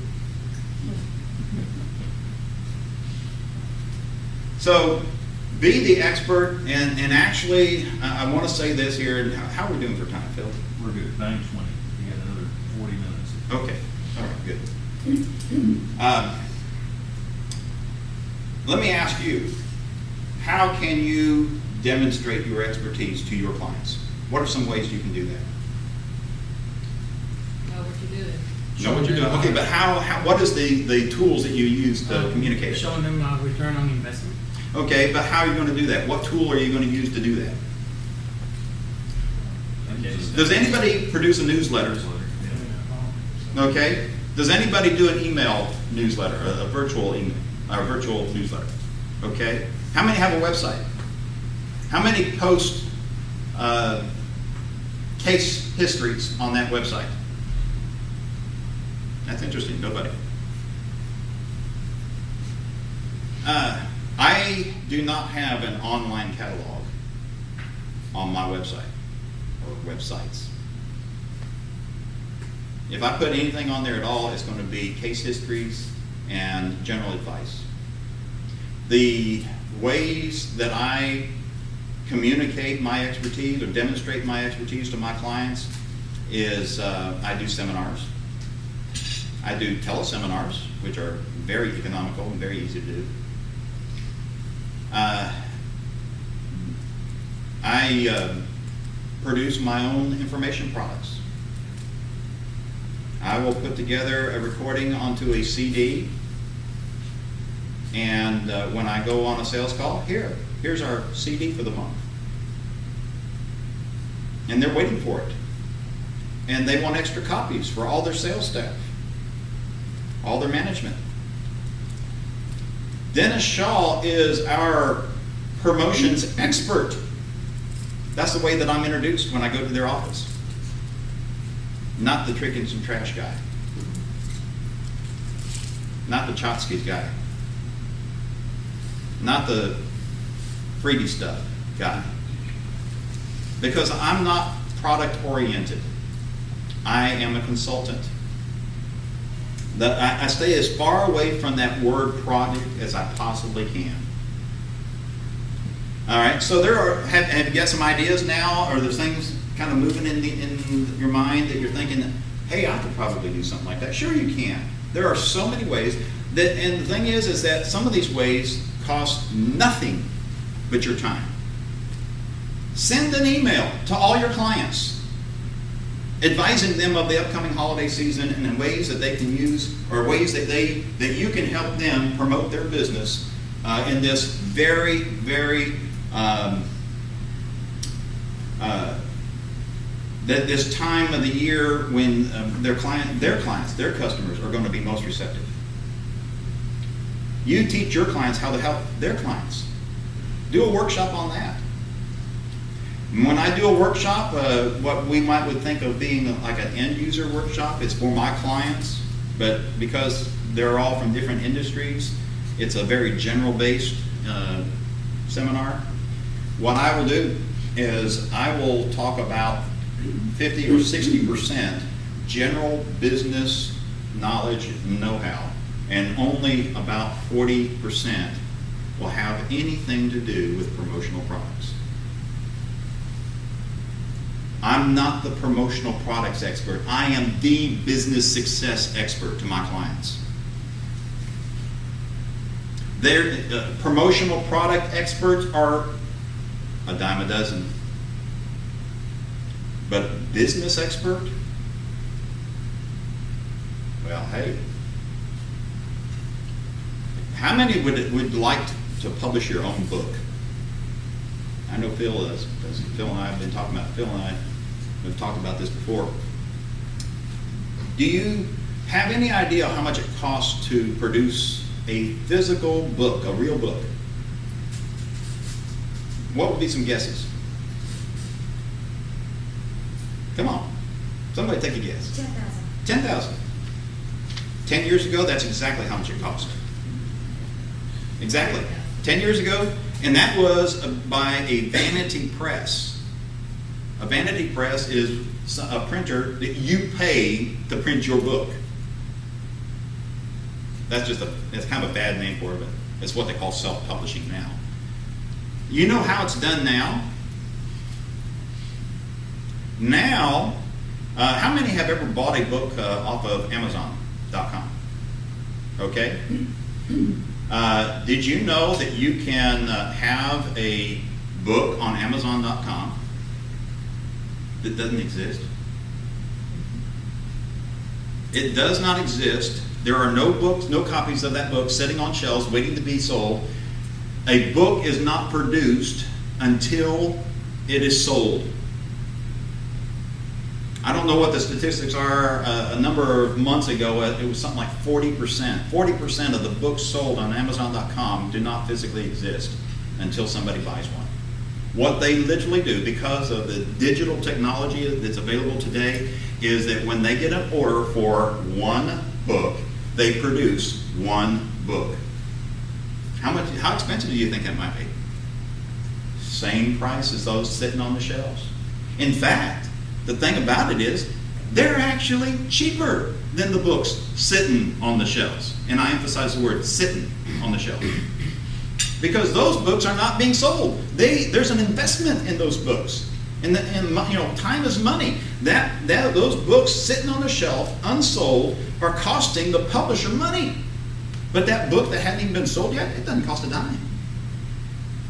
Speaker 1: So be the expert, and actually, I want to say this here. How are we doing for time, Phil?
Speaker 4: We're good. 9:20. You got another 40 minutes.
Speaker 1: Okay. All right, good. Let me ask you, how can you demonstrate your expertise to your clients? What are some ways you can do that?
Speaker 5: Know what you're doing.
Speaker 1: Know what you're doing. Okay, but what is the tools that you use to communicate?
Speaker 3: Showing them return on investment.
Speaker 1: Okay, but how are you going to do that? What tool are you going to use to do that? Does anybody produce a newsletter? Okay. Does anybody do an email newsletter, a virtual email, or a virtual newsletter? Okay. How many have a website? How many post case histories on that website? That's interesting. Nobody. I do not have an online catalog on my website or websites. If I put anything on there at all, it's going to be case histories and general advice. The ways that I communicate my expertise or demonstrate my expertise to my clients is I do seminars. I do teleseminars, which are very economical and very easy to do. I produce my own information products. I will put together a recording onto a CD, and when I go on a sales call, here's our CD for the month. And they're waiting for it. And they want extra copies for all their sales staff, all their management. Dennis Shaw is our promotions expert. That's the way that I'm introduced when I go to their office. Not the tricking some trash guy. Not the Chotsky's guy. Not the Freedy stuff guy. Because I'm not product oriented. I am a consultant. I stay as far away from that word product as I possibly can. All right, so have you got some ideas now, or there's things kind of moving in your mind that you're thinking, hey, I could probably do something like that? Sure you can. There are so many ways, and the thing is that some of these ways cost nothing but your time. Send an email to all your clients, advising them of the upcoming holiday season and in ways that they can use, or ways that you can help them promote their business in this very, very this time of the year when their clients, their customers are going to be most receptive. You teach your clients how to help their clients. Do a workshop on that. When I do a workshop, what we would think of being like an end user workshop, it's for my clients, but because they're all from different industries, it's a very general based seminar, what I will do is I will talk about 50 or 60% general business knowledge and know-how, and only about 40% will have anything to do with promotional products. I'm not the promotional products expert. I am the business success expert to my clients. Their promotional product experts are a dime a dozen. But business expert? Well, hey. How many would like to publish your own book? I know Phil does. Phil and I have been talking about, Phil and I have talked about this before. Do you have any idea how much it costs to produce a physical book, a real book? What would be some guesses? Come on. Somebody take a guess.
Speaker 7: 10,000.
Speaker 1: 10,000. 10 years ago, that's exactly how much it cost. Exactly. 10 years ago, and that was by a vanity press. A vanity press is a printer that you pay to print your book. That's kind of a bad name for it, but it's what they call self-publishing now. You know how it's done now? Now, how many have ever bought a book off of Amazon.com? Okay. Did you know that you can have a book on Amazon.com that doesn't exist? It does not exist. There are no books, no copies of that book sitting on shelves waiting to be sold. A book is not produced until it is sold. I don't know what the statistics are. A number of months ago, it was something like 40%. 40% of the books sold on Amazon.com do not physically exist until somebody buys one. What they literally do, because of the digital technology that's available today, is that when they get an order for one book, they produce one book. How expensive do you think that might be? Same price as those sitting on the shelves. In fact, the thing about it is, they're actually cheaper than the books sitting on the shelves. And I emphasize the word sitting on the shelf. Because those books are not being sold. There's an investment in those books. And time is money. Those books sitting on the shelf, unsold, are costing the publisher money. But that book that hadn't even been sold yet, it doesn't cost a dime.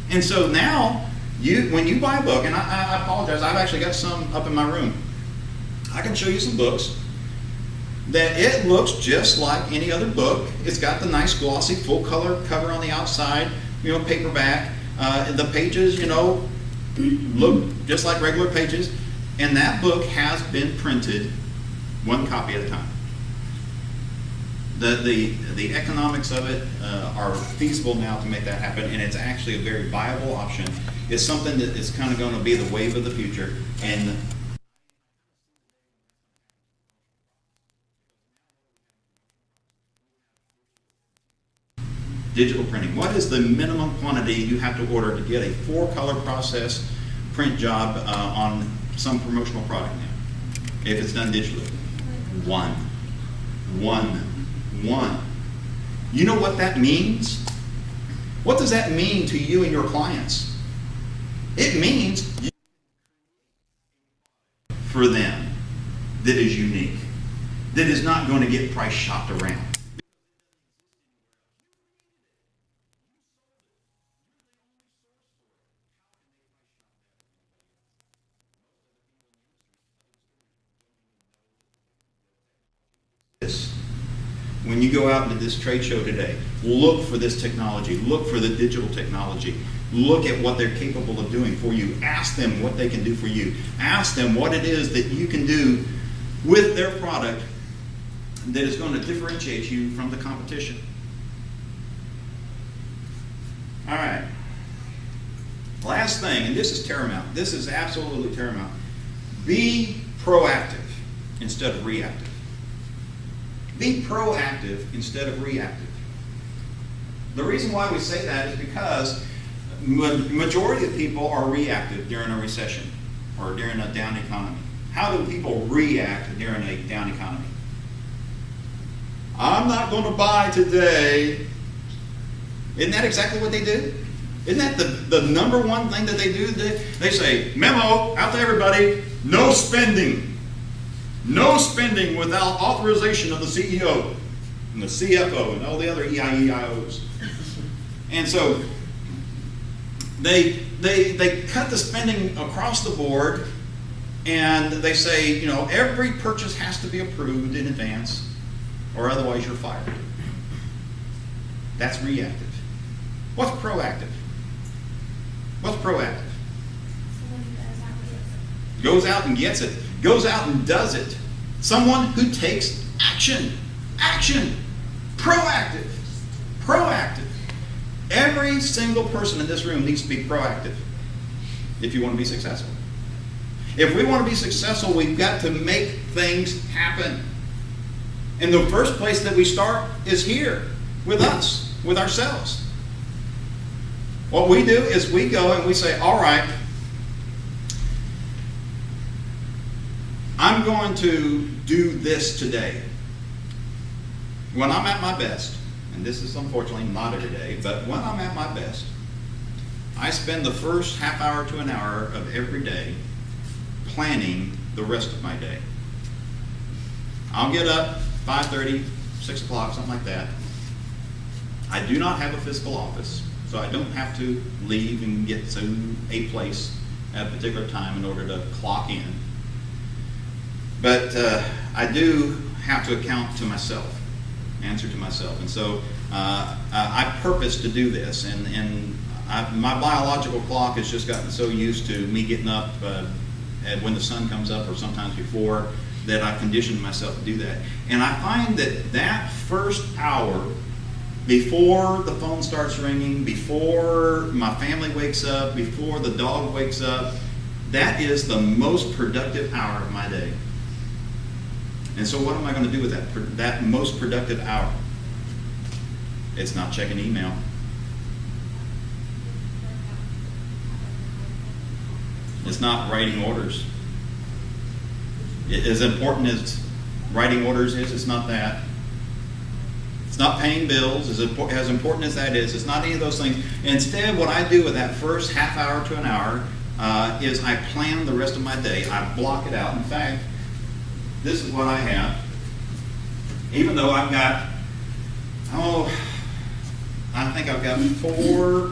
Speaker 1: And so now, when you buy a book, and I apologize, I've actually got some up in my room. I can show you some books that it looks just like any other book. It's got the nice glossy full color cover on the outside, paperback. The pages, look just like regular pages. And that book has been printed one copy at a time. The economics of it are feasible now to make that happen, and it's actually a very viable option. It's something that is kind of going to be the wave of the future. And digital printing. What is the minimum quantity you have to order to get a 4-color process print job on some promotional product now? If it's done digitally, one. You know what that means? What does that mean to you and your clients? It means for them that is unique, that is not going to get price shopped around. When you go out into this trade show today, look for this technology, look for the digital technology, look at what they're capable of doing for you. Ask them what they can do for you. Ask them what it is that you can do with their product that is going to differentiate you from the competition. All right. Last thing, and this is paramount. This is absolutely paramount. Be proactive instead of reactive. Be proactive instead of reactive. The reason why we say that is because majority of people are reactive during a recession or during a down economy. How do people react during a down economy? I'm not going to buy today. Isn't that exactly what they do? Isn't that the number one thing that they do? They say, memo out to everybody, no spending. No spending without authorization of the CEO and the CFO and all the other EIEIOs. And so they cut the spending across the board, and they say, every purchase has to be approved in advance or otherwise you're fired. That's reactive. What's proactive? What's proactive? Goes out and gets it. Goes out and does it. Someone who takes action. Action. Proactive. Proactive. Every single person in this room needs to be proactive if you want to be successful. If we want to be successful, we've got to make things happen. And the first place that we start is here, with us, with ourselves. What we do is we go and we say, all right, I'm going to do this today. When I'm at my best, and this is unfortunately not every day, but when I'm at my best, I spend the first half hour to an hour of every day planning the rest of my day. I'll get up 5:30, 6 o'clock, something like that. I do not have a physical office, so I don't have to leave and get to a place at a particular time in order to clock in. But I do have to account to myself, answer to myself. And so I purpose to do this. And my biological clock has just gotten so used to me getting up when the sun comes up or sometimes before that I've conditioned myself to do that. And I find that first hour before the phone starts ringing, before my family wakes up, before the dog wakes up, that is the most productive hour of my day. And so what am I going to do with that most productive hour? It's not checking email. It's not writing orders. As important as writing orders is, it's not that. It's not paying bills. As important as that is, it's not any of those things. Instead, what I do with that first half hour to an hour is I plan the rest of my day. I block it out. In fact, this is what I have. Even though I've got, I think I've got 4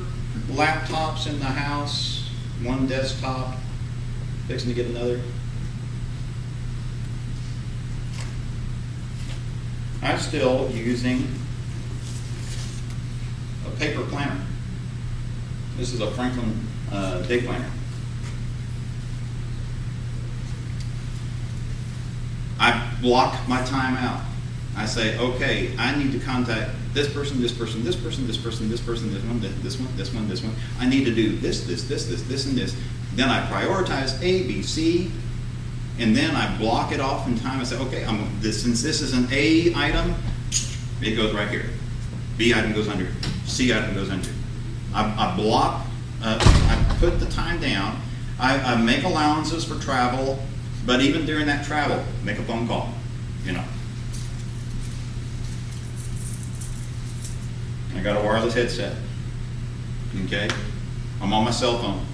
Speaker 1: laptops in the house, 1 desktop, fixing to get another. I'm still using a paper planner. This is a Franklin day planner. I block my time out. I say, okay, I need to contact this person, this person, this person, this person, this person, this one, this one, this one, this one. I need to do this, and this. Then I prioritize A, B, C, and then I block it off in time. I say, okay, since this is an A item, it goes right here. B item goes under. C item goes under. I block. I put the time down. I make allowances for travel, but even during that travel, make a phone call. I got a wireless headset. Okay, I'm on my cell phone.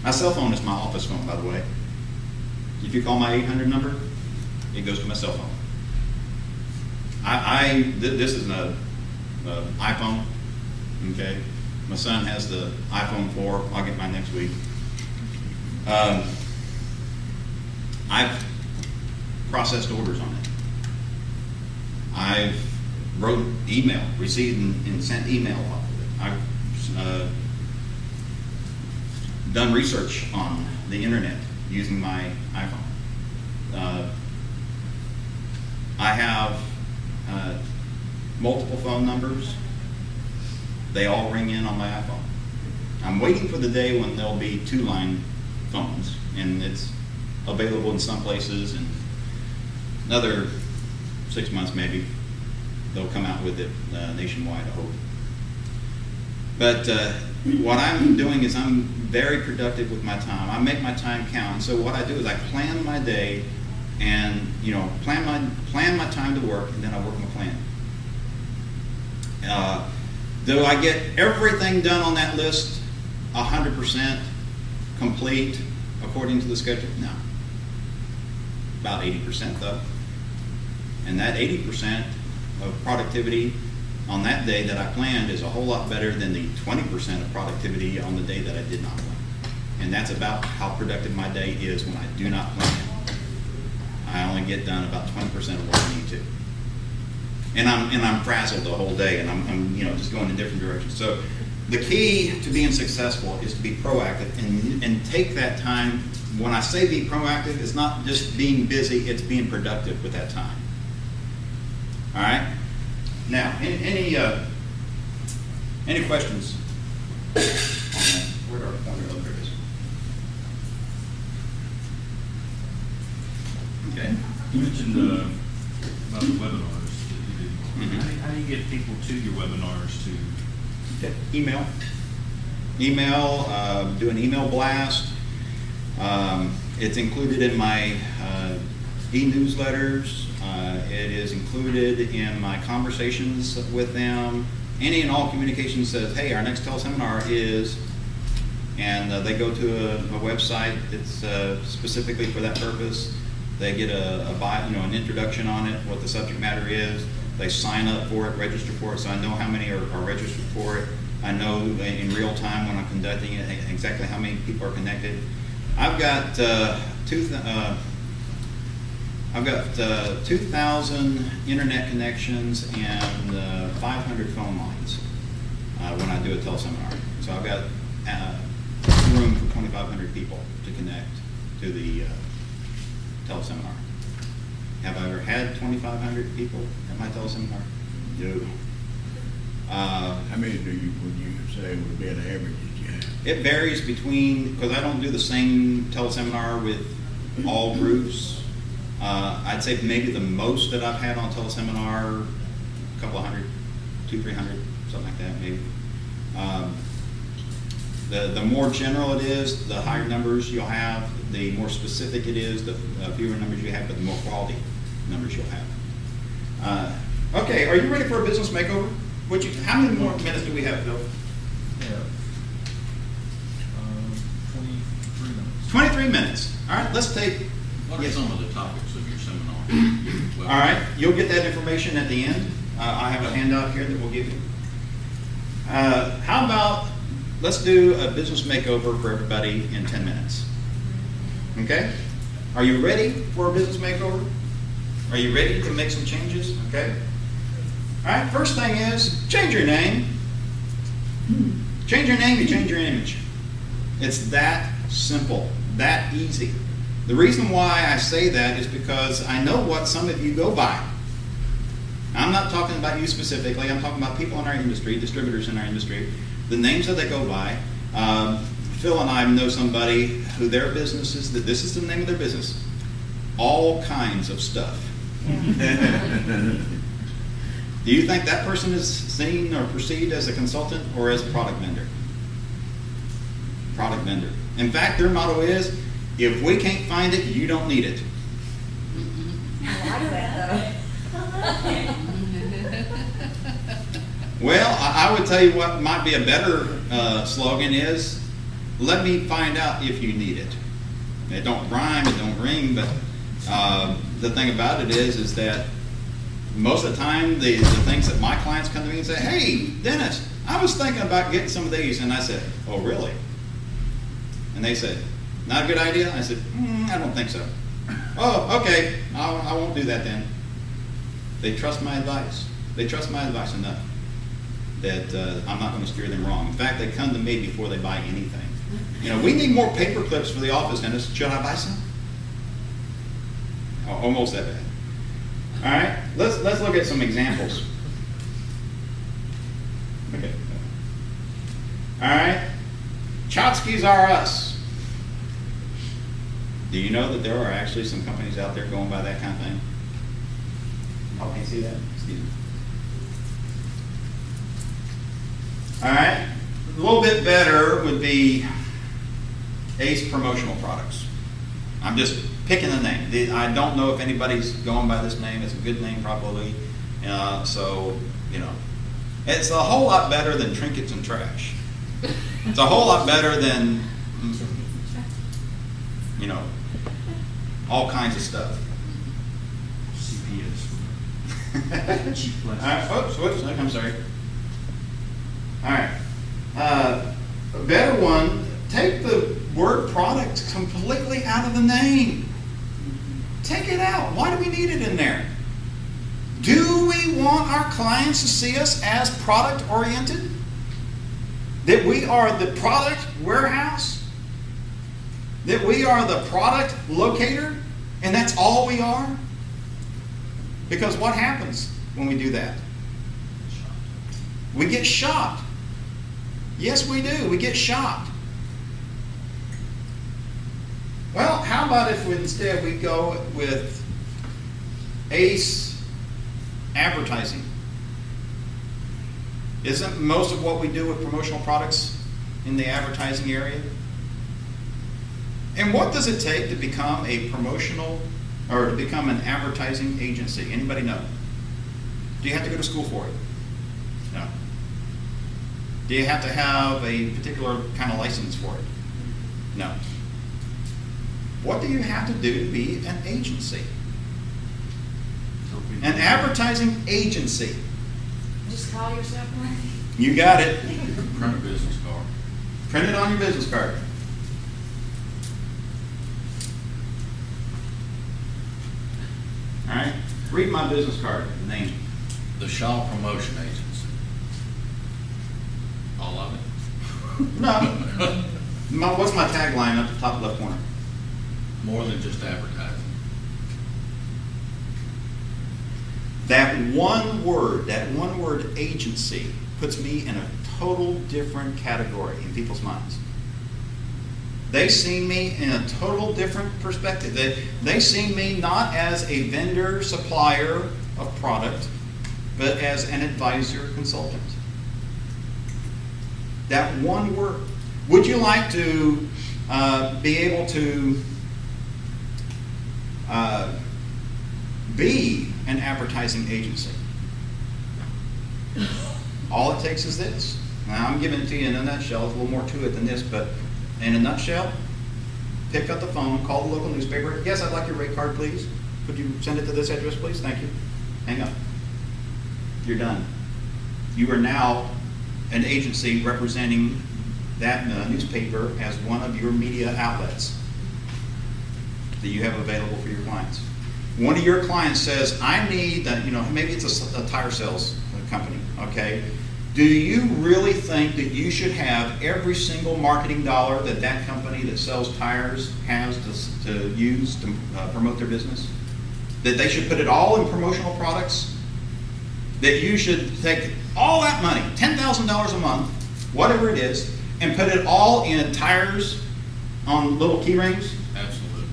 Speaker 1: My cell phone is my office phone, by the way. If you call my 800 number, it goes to my cell phone. This is an iPhone. Okay, my son has the iPhone 4. I'll get mine next week. I've processed orders on it. I've wrote email, received and sent email off of it. I've done research on the internet using my iPhone. I have multiple phone numbers. They all ring in on my iPhone. I'm waiting for the day when there'll be 2-line phones, and it's available in some places, and another 6 months maybe they'll come out with it nationwide, I hope. But what I'm doing is I'm very productive with my time. I make my time count. So what I do is I plan my day and, plan my time to work, and then I work my plan. Do I get everything done on that list 100% complete according to the schedule? No. About 80% though. And that 80% of productivity on that day that I planned is a whole lot better than the 20% of productivity on the day that I did not plan. And that's about how productive my day is when I do not plan. I only get done about 20% of what I need to. And I'm frazzled the whole day, and I'm just going in different directions. So the key to being successful is to be proactive and take that time. When I say be proactive, it's not just being busy, it's being productive with that time. All right? Now, any questions on that? Where are there is? Okay.
Speaker 4: You mentioned about the webinars that you do.
Speaker 1: Mhm.
Speaker 4: How do you get people to your webinars to?
Speaker 1: Email, do an email blast. It's included in my e-newsletters. It is included in my conversations with them. Any and all communication says, hey, our next teleseminar is, and they go to a website that's specifically for that purpose. They get an introduction on it, what the subject matter is. They sign up for it, register for it, so I know how many are registered for it. I know in real time when I'm conducting it exactly how many people are connected. I've got 2,000 internet connections and 500 phone lines when I do a teleseminar. So I've got room for 2,500 people to connect to the teleseminar. Have I ever had 2,500 people at my teleseminar? No.
Speaker 2: How many would you say would be an average that you have?
Speaker 1: It varies between, because I don't do the same teleseminar with all groups. I'd say maybe the most that I've had on teleseminar, a couple of hundred, 200-300, something like that maybe. The more general it is, the higher numbers you'll have. The more specific it is, the fewer numbers you have, but the more quality numbers you'll have. Okay, are you ready for a business makeover? How many more minutes do we have, Bill?
Speaker 4: Yeah. 23 minutes.
Speaker 1: 23 minutes. All right, let's take.
Speaker 6: What are
Speaker 1: Yes.
Speaker 6: some of the topics of your seminar?
Speaker 1: All right, you'll get that information at the end. I have a handout here that we'll give you. How about, let's do a business makeover for everybody in 10 minutes. Okay? Are you ready for a business makeover? Are you ready to make some changes? Okay? All right, first thing is, change your name. Change your name, you change your image. It's that simple, that easy. The reason why I say that is because I know what some of you go by. I'm not talking about you specifically, I'm talking about people in our industry, distributors in our industry, the names that they go by. Phil and I know somebody who their business is, that this is the name of their business, all kinds of stuff. Do you think that person is seen or perceived as a consultant or as a product vendor? Product vendor. In fact, their motto is, if we can't find it, you don't need it.
Speaker 7: I like that
Speaker 1: Well, I would tell you what might be a better slogan is, let me find out if you need it. It don't rhyme, it don't ring, but the thing about it is that most of the time, the things that my clients come to me and say, hey, Dennis, I was thinking about getting some of these. And I said, oh, really? And they said, not a good idea? I said, I don't think so. Oh, okay, I won't do that then. They trust my advice. They trust my advice enough that I'm not going to steer them wrong. In fact, they come to me before they buy anything. We need more paper clips for the office, Dennis. Should I buy some? Oh, almost that bad. All right, let's look at some examples. Okay. All right, Chotsky's R Us. Do you know that there are actually some companies out there going by that kind of thing? Oh, can you see that? Excuse me. All right, A little bit better would be Ace Promotional Products. I'm just picking the name. I don't know if anybody's going by this name. It's a good name probably. So, you know, it's a whole lot better than Trinkets and Trash. It's a whole lot better than, you know, all kinds of stuff.
Speaker 4: CPS. Cheap
Speaker 1: All
Speaker 4: plastic.
Speaker 1: right, whoops, I'm sorry. All right. A better one, take the word product completely out of the name. Take it out. Why do we need it in there? Do we want our clients to see us as product oriented? That we are the product warehouse? That we are the product locator? And that's all we are? Because what happens when we do that? We get shopped. Yes, we do. We get shopped. Well, how about if instead we go with Ace Advertising? Isn't most of what we do with promotional products in the advertising area? And what does it take to become a promotional or to become an advertising agency? Anybody know? Do you have to go to school for it? No. Do you have to have a particular kind of license for it? No. What do you have to do to be an agency? An advertising agency.
Speaker 7: Just call yourself one.
Speaker 1: You got it.
Speaker 6: Print a business card.
Speaker 1: Print it on your business card. All right. Read my business card name.
Speaker 6: The Shaw Promotion Agency. All of it.
Speaker 1: No. What's my tagline up the top left corner?
Speaker 6: More than just advertising.
Speaker 1: That one word agency, puts me in a total different category in people's minds. They see me in a total different perspective. They see me not as a vendor, supplier of product, but as an advisor, consultant. That one word. Would you like to be able to be an advertising agency? All it takes is this. Now I'm giving it to you in a nutshell. There's a little more to it than this, but in a nutshell, pick up the phone, call the local newspaper. Yes, I'd like your rate card, please. Could you send it to this address, please? Thank you. Hang up. You're done. You are now an agency representing that newspaper as one of your media outlets that you have available for your clients. One of your clients says, I need, maybe it's a tire sales company, okay? Do you really think that you should have every single marketing dollar that that company that sells tires has to use to promote their business? That they should put it all in promotional products? That you should take all that money, $10,000 a month, whatever it is, and put it all in tires on little key rings?
Speaker 6: Absolutely.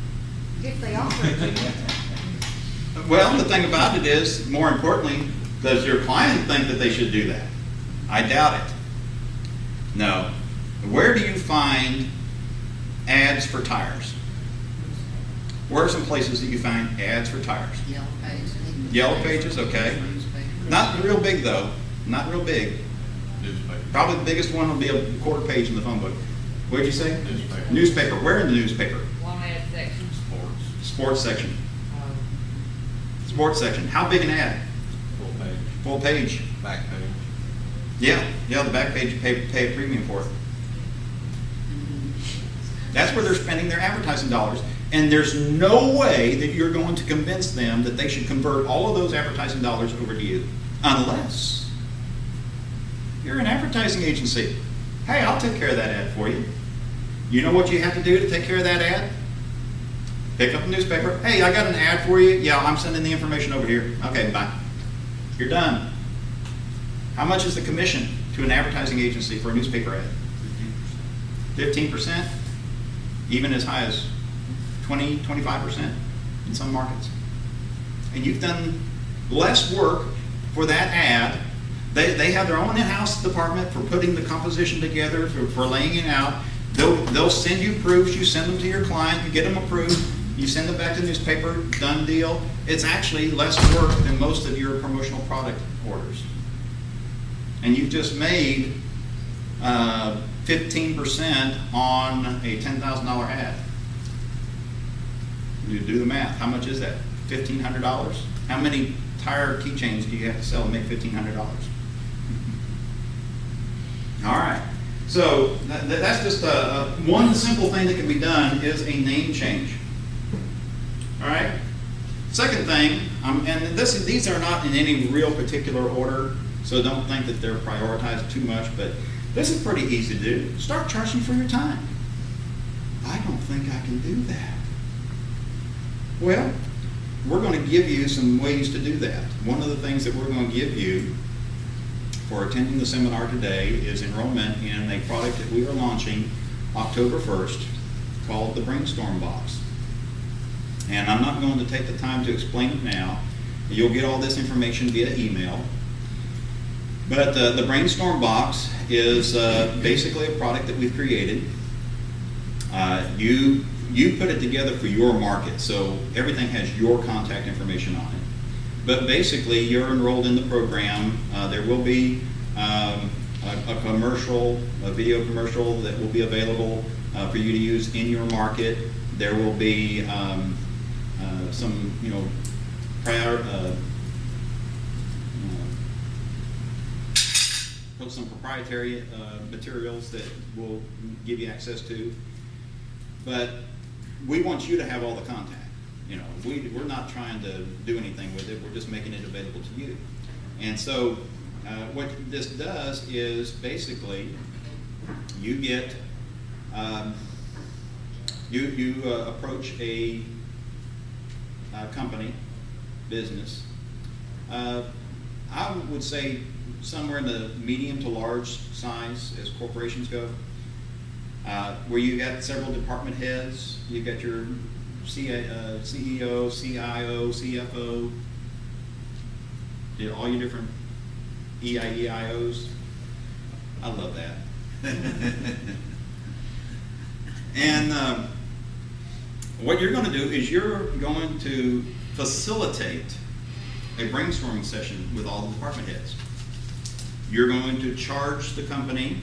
Speaker 7: If they offer it to you.
Speaker 1: Well, the thing about it is, more importantly, does your client think that they should do that? I doubt it. No. Where do you find ads for tires? Where are some places that you find ads for tires?
Speaker 5: Yellow Pages.
Speaker 1: Yellow Pages, okay.
Speaker 5: Newspaper.
Speaker 1: Not real big though. Not real big.
Speaker 6: Newspaper.
Speaker 1: Probably the biggest one will be a quarter page in the phone book. What did you say?
Speaker 6: Newspaper.
Speaker 1: Newspaper. Where in the newspaper?
Speaker 7: One ad section.
Speaker 6: Sports.
Speaker 1: Sports section. Sports section. How big an ad?
Speaker 6: Full page.
Speaker 1: Full page.
Speaker 6: Back page.
Speaker 1: Yeah, the back page you pay a premium for it. That's where they're spending their advertising dollars. And there's no way that you're going to convince them that they should convert all of those advertising dollars over to you. Unless you're an advertising agency. Hey, I'll take care of that ad for you. You know what you have to do to take care of that ad? Pick up the newspaper. Hey, I got an ad for you. Yeah, I'm sending the information over here. Okay, bye. You're done. How much is the commission to an advertising agency for a newspaper ad? 15%? Even as high as 20, 25% in some markets. And you've done less work for that ad They have their own in-house department for putting the composition together, for laying it out. They'll send you proofs, you send them to your client, you get them approved, you send them back to the newspaper, done deal. It's actually less work than most of your promotional product orders. And you've just made 15% on a $10,000 ad. You do the math. How much is that? $1,500? How many tire keychains do you have to sell to make $1,500? All right. So that's just one simple thing that can be done is a name change. All right. Second thing, and these are not in any real particular order, so don't think that they're prioritized too much, but this is pretty easy to do. Start charging for your time. I don't think I can do that. Well, we're going to give you some ways to do that. One of the things that we're going to give you for attending the seminar today is enrollment in a product that we are launching October 1st called the Brainstorm Box. And I'm not going to take the time to explain it now. You'll get all this information via email. But the Brainstorm Box is basically a product that we've created. You put it together for your market, so everything has your contact information on it. But basically, you're enrolled in the program. There will be a commercial, a video commercial that will be available for you to use in your market. There will be some, some proprietary materials that we'll give you access to. But we want you to have all the contact. We're not trying to do anything with it. We're just making it available to you. And so what this does is basically you get, you approach a company, business, I would say somewhere in the medium to large size as corporations go, where you got several department heads, you got your CEO, CIO, CFO, all your different EIEIOs. I love that. And what you're going to do is you're going to facilitate a brainstorming session with all the department heads. You're going to charge the company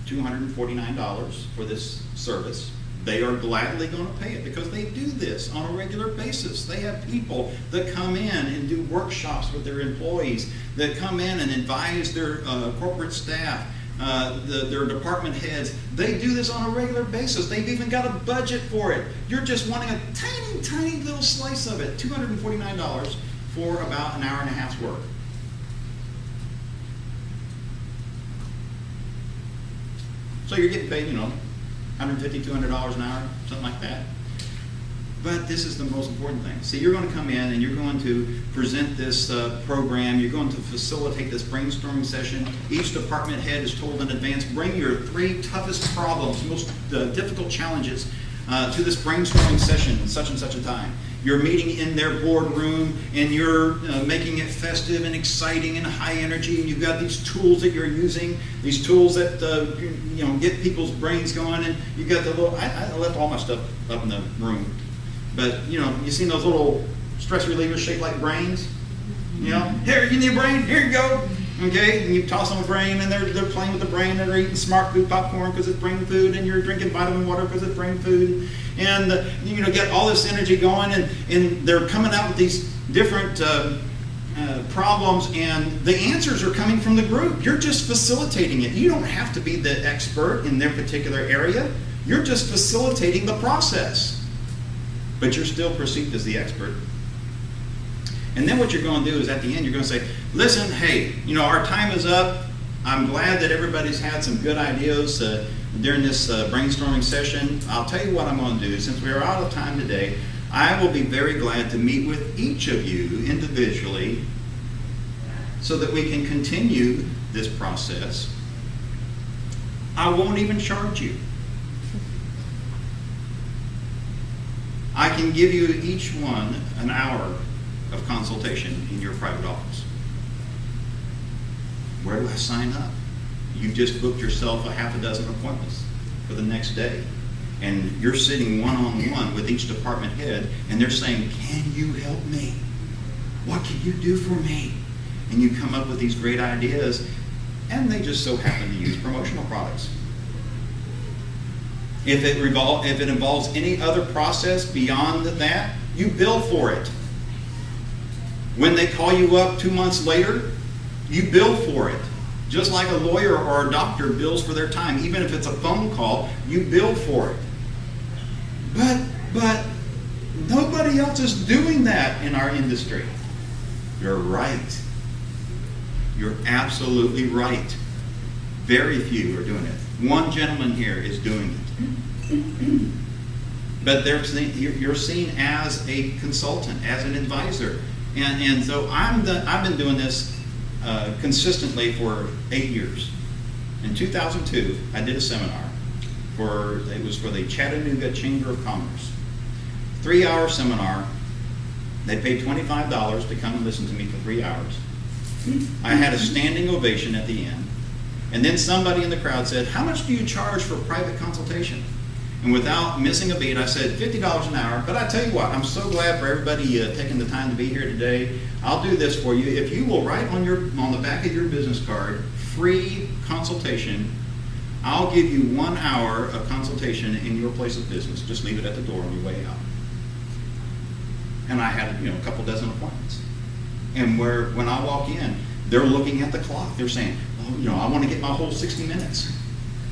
Speaker 1: $249 for this service. They are gladly going to pay it because they do this on a regular basis. They have people that come in and do workshops with their employees, that come in and advise their corporate staff, their department heads. They do this on a regular basis. They've even got a budget for it. You're just wanting a tiny, tiny little slice of it, $249 for about an hour and a half's work. So you're getting paid, $150, $200 an hour, something like that. But this is the most important thing. See, you're going to come in and you're going to present this program. You're going to facilitate this brainstorming session. Each department head is told in advance, bring your 3 toughest problems, most difficult challenges to this brainstorming session at such and such a time. You're meeting in their boardroom and you're making it festive and exciting and high energy, and you've got these tools that you're using, these tools that get people's brains going, and you've got the little, I left all my stuff up in the room, but you seen those little stress relievers shaped like brains? Here, you need a brain, here you go. Okay, and you toss them a brain, and they're playing with the brain, and they're eating smart food popcorn because it's brain food, and you're drinking vitamin water because it's brain food, and get all this energy going, and they're coming out with these different problems, and the answers are coming from the group. You're just facilitating it. You don't have to be the expert in their particular area. You're just facilitating the process, but you're still perceived as the expert. And then what you're going to do is at the end, you're going to say, listen, hey, our time is up. I'm glad that everybody's had some good ideas during this brainstorming session. I'll tell you what I'm going to do. Since we're out of time today, I will be very glad to meet with each of you individually so that we can continue this process. I won't even charge you. I can give you each one an hour of consultation in your private office. Where do I sign up? You've just booked yourself a half a dozen appointments for the next day. And you're sitting one-on-one with each department head, and they're saying, can you help me? What can you do for me? And you come up with these great ideas, and they just so happen to use promotional products. If it involves any other process beyond that, you bill for it. When they call you up 2 months later, you bill for it. Just like a lawyer or a doctor bills for their time, even if it's a phone call, you bill for it. But nobody else is doing that in our industry. You're right. You're absolutely right. Very few are doing it. One gentleman here is doing it. But you're seen as a consultant, as an advisor. And so I've been doing this consistently for 8 years. In 2002, I did a seminar. It was for the Chattanooga Chamber of Commerce. 3-hour seminar. They paid $25 to come and listen to me for 3 hours. I had a standing ovation at the end. And then somebody in the crowd said, how much do you charge for private consultation? And without missing a beat, I said $50 an hour. But I tell you what, I'm so glad for everybody taking the time to be here today. I'll do this for you. If you will write on the back of your business card, free consultation, I'll give you 1 hour of consultation in your place of business. Just leave it at the door on your way out. And I had a couple dozen appointments. And when I walk in, they're looking at the clock. They're saying, oh, I want to get my whole 60 minutes.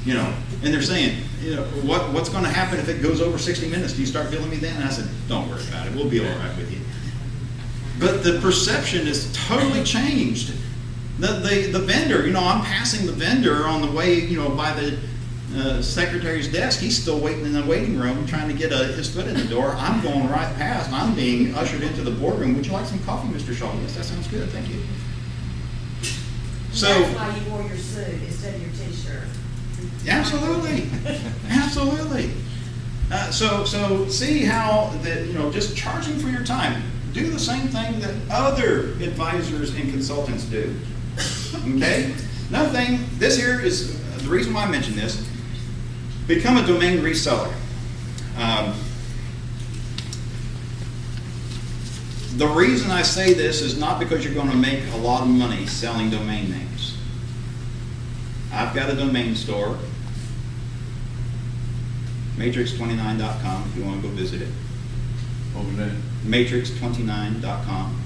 Speaker 1: And they're saying, what's going to happen if it goes over 60 minutes? Do you start billing me then? And I said, don't worry about it. We'll be all right with you. But the perception is totally changed. The vendor, I'm passing the vendor on the way, by the secretary's desk. He's still waiting in the waiting room trying to get his foot in the door. I'm going right past. I'm being ushered into the boardroom. Would you like some coffee, Mr. Shaw? Yes, that sounds good. Thank you. So
Speaker 7: That's why you wore your suit instead of your t-shirt.
Speaker 1: absolutely, absolutely. So see how that just charging for your time. Do the same thing that other advisors and consultants do. Okay? Another thing. This here is the reason why I mention this. Become a domain reseller. The reason I say this is not because you're going to make a lot of money selling domain names. I've got a domain store, matrix29.com, if you want to go visit it.
Speaker 2: What was that?
Speaker 1: matrix29.com.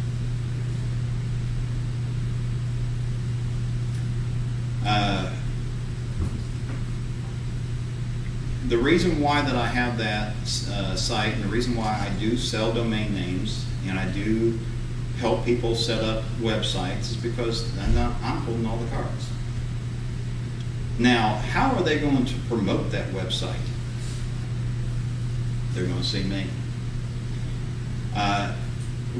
Speaker 1: The reason why that I have that site, and the reason why I do sell domain names, and I do help people set up websites, is because I'm holding all the cards. Now, how are they going to promote that website? They're going to see me.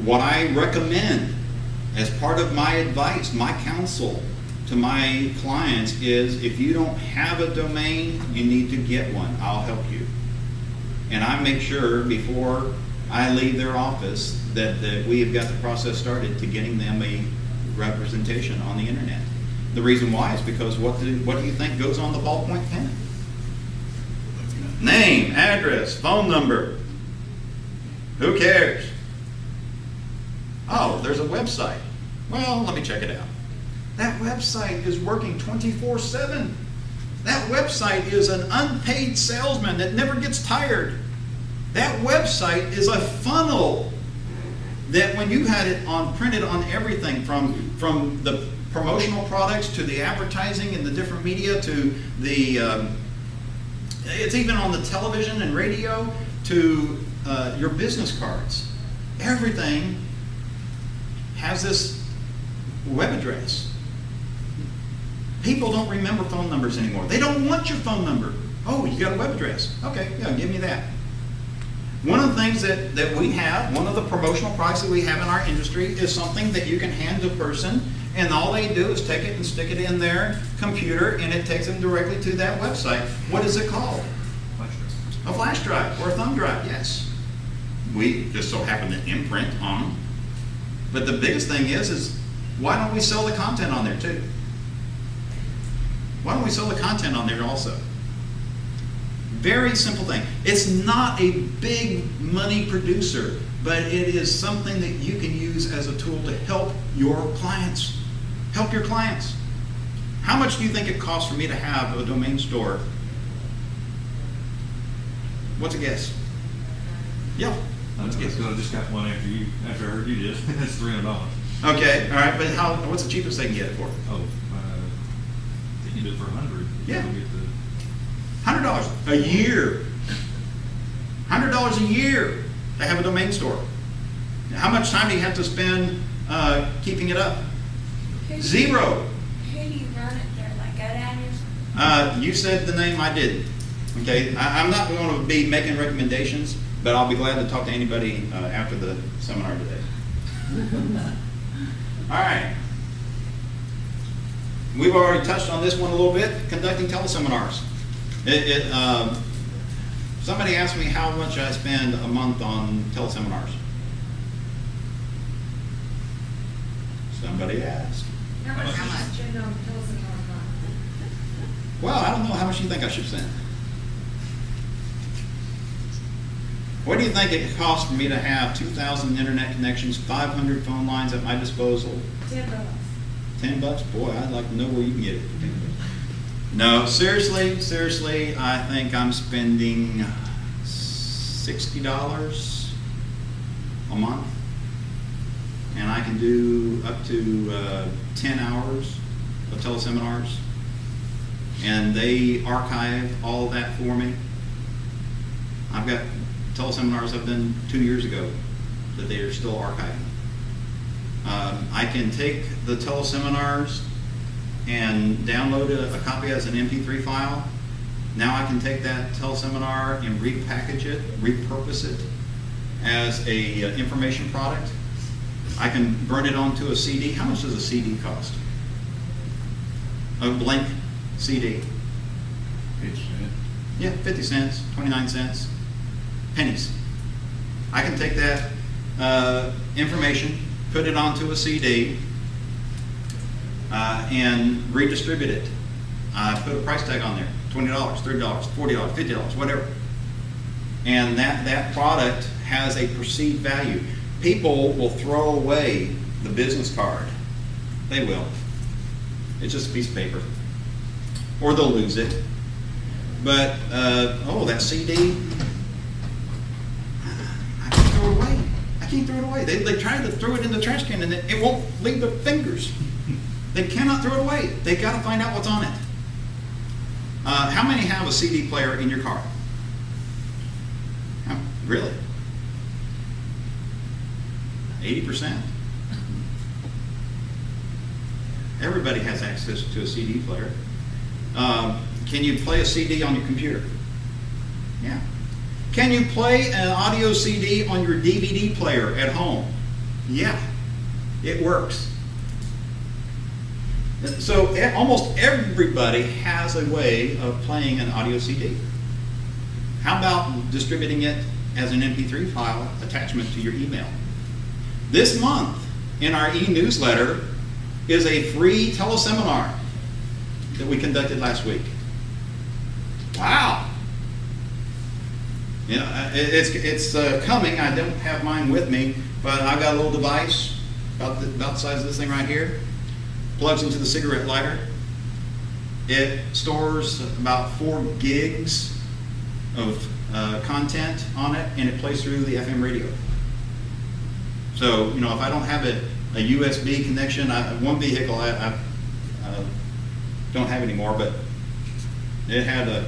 Speaker 1: What I recommend as part of my advice, my counsel to my clients is, if you don't have a domain, you need to get one. I'll help you. And I make sure before I leave their office that we have got the process started to getting them a representation on the internet. The reason why is because what do you think goes on the ballpoint pen? Name, address, phone number. Who cares? Oh, there's a website. Well, let me check it out. That website is working 24/7. That website is an unpaid salesman that never gets tired. That website is a funnel that when you had it printed on everything from the promotional products to the advertising and the different media to the it's even on the television and radio to your business cards. Everything has this web address. People don't remember phone numbers anymore. They don't want your phone number. Oh, you got a web address. Okay, yeah, give me that. One of the things that we have, one of the promotional products that we have in our industry is something that you can hand to a person, and all they do is take it and stick it in their computer, and it takes them directly to that website. What is it called?
Speaker 4: Flash drive.
Speaker 1: A flash drive or a thumb drive, yes. We just so happen to imprint on them. But the biggest thing is why don't we sell the content on there too? Why don't we sell the content on there also? Very simple thing. It's not a big money producer, but it is something that you can use as a tool to help your clients. Help your clients. How much do you think it costs for me to have a domain store? What's a guess? Yeah.
Speaker 4: I
Speaker 1: What's a guess?
Speaker 4: just got one after I heard you did. That's $300.
Speaker 1: Okay, all right, but what's the cheapest they can get it for?
Speaker 4: Oh, you can do it for 100.
Speaker 1: Yeah.
Speaker 4: You'll get the-
Speaker 1: $100 a year. $100 a year to have a domain store. How much time do you have to spend keeping it up? Zero.
Speaker 8: Who do you run it through, like GoDaddy or something?
Speaker 1: You said the name, I didn't. Okay, I'm not going to be making recommendations, but I'll be glad to talk to anybody after the seminar today. All right. We've already touched on this one a little bit, conducting teleseminars. Somebody asked me how much I spend a month on teleseminars. Somebody asked.
Speaker 7: How much?
Speaker 5: How much?
Speaker 7: Spend on telephone month?
Speaker 1: Well, I don't know. How much do you think I should spend? What do you think it costs for me to have 2,000 internet connections, 500 phone lines at my disposal?
Speaker 7: $10.
Speaker 1: $10? Boy, I'd like to know where you can get it for $10. No, seriously, I think I'm spending $60 a month. And I can do up to 10 hours of teleseminars. And they archive all of that for me. I've got teleseminars I've done 2 years ago that they are still archiving. I can take the teleseminars and download a copy as an MP3 file. Now I can take that teleseminar and repackage it, repurpose it as a information product. I can burn it onto a CD. How much does a CD cost? A blank CD.
Speaker 2: 50 cents.
Speaker 1: Yeah, 50 cents, 29 cents, pennies. I can take that information, put it onto a CD, and redistribute it. Put a price tag on there, $20, $30, $40, $50, whatever. And that product has a perceived value. People will throw away the business card. They will. It's just a piece of paper. Or they'll lose it. But, that CD, I can't throw it away. I can't throw it away. They try to throw it in the trash can and it won't leave their fingers. They cannot throw it away. They got to find out what's on it. How many have a CD player in your car? Really? 80%. Everybody has access to a CD player. Can you play a CD on your computer? Yeah. Can you play an audio CD on your DVD player at home? Yeah. It works. So almost everybody has a way of playing an audio CD. How about distributing it as an MP3 file attachment to your email? This month in our e-newsletter is a free teleseminar that we conducted last week. Wow. It's coming. I don't have mine with me, but I've got a little device about the size of this thing right here. Plugs into the cigarette lighter. It stores about 4 gigs of content on it, and it plays through the FM radio. So, if I don't have a USB connection, one vehicle I don't have anymore, but it had a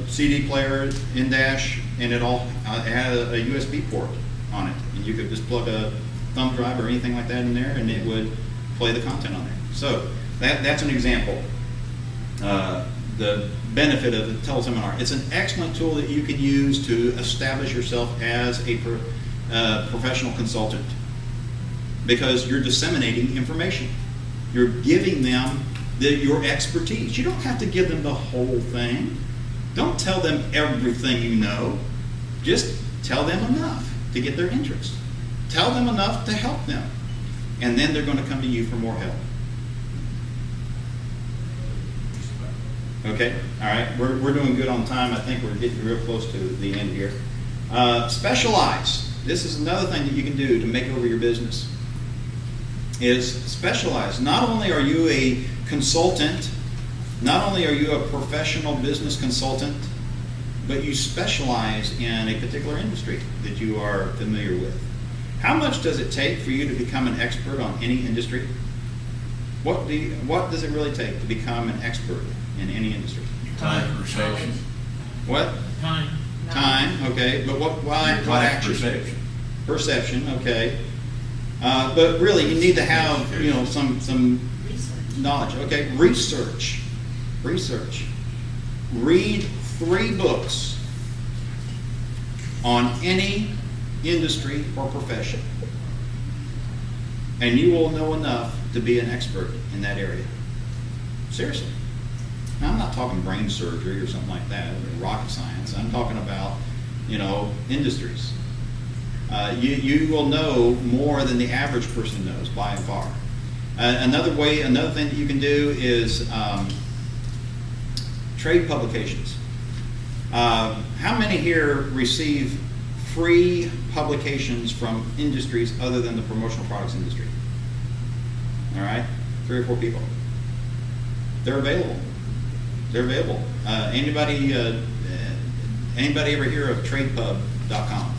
Speaker 1: CD player in dash, and it had a USB port on it, and you could just plug a thumb drive or anything like that in there, and it would play the content on there. So that's an example. The benefit of the teleseminar. It's an excellent tool that you can use to establish yourself as a professional consultant, because you're disseminating information. You're giving them your expertise. You don't have to give them the whole thing. Don't tell them everything you know. Just tell them enough to get their interest. Tell them enough to help them. And then they're going to come to you for more help. Okay, all right, we're doing good on time. I think we're getting real close to the end here. Specialize. This is another thing that you can do to make over your business, is specialize. Not only are you a consultant, not only are you a professional business consultant, but you specialize in a particular industry that you are familiar with. How much does it take for you to become an expert on any industry? What does it really take to become an expert in any industry?
Speaker 2: Time perception.
Speaker 1: What?
Speaker 3: Time.
Speaker 1: Time, okay, but what action?
Speaker 2: Perception.
Speaker 1: Perception, okay. But really, you need to have, some
Speaker 5: Research.
Speaker 1: knowledge. Okay, research. Research. Read 3 books on any industry or profession, and you will know enough to be an expert in that area. Seriously. Now, I'm not talking brain surgery or something like that, or rocket science. I'm talking about, industries. You will know more than the average person knows by and far. Another thing that you can do is trade publications. How many here receive free publications from industries other than the promotional products industry? All right, 3 or 4 people. They're available. They're available. Anybody ever hear of TradePub.com?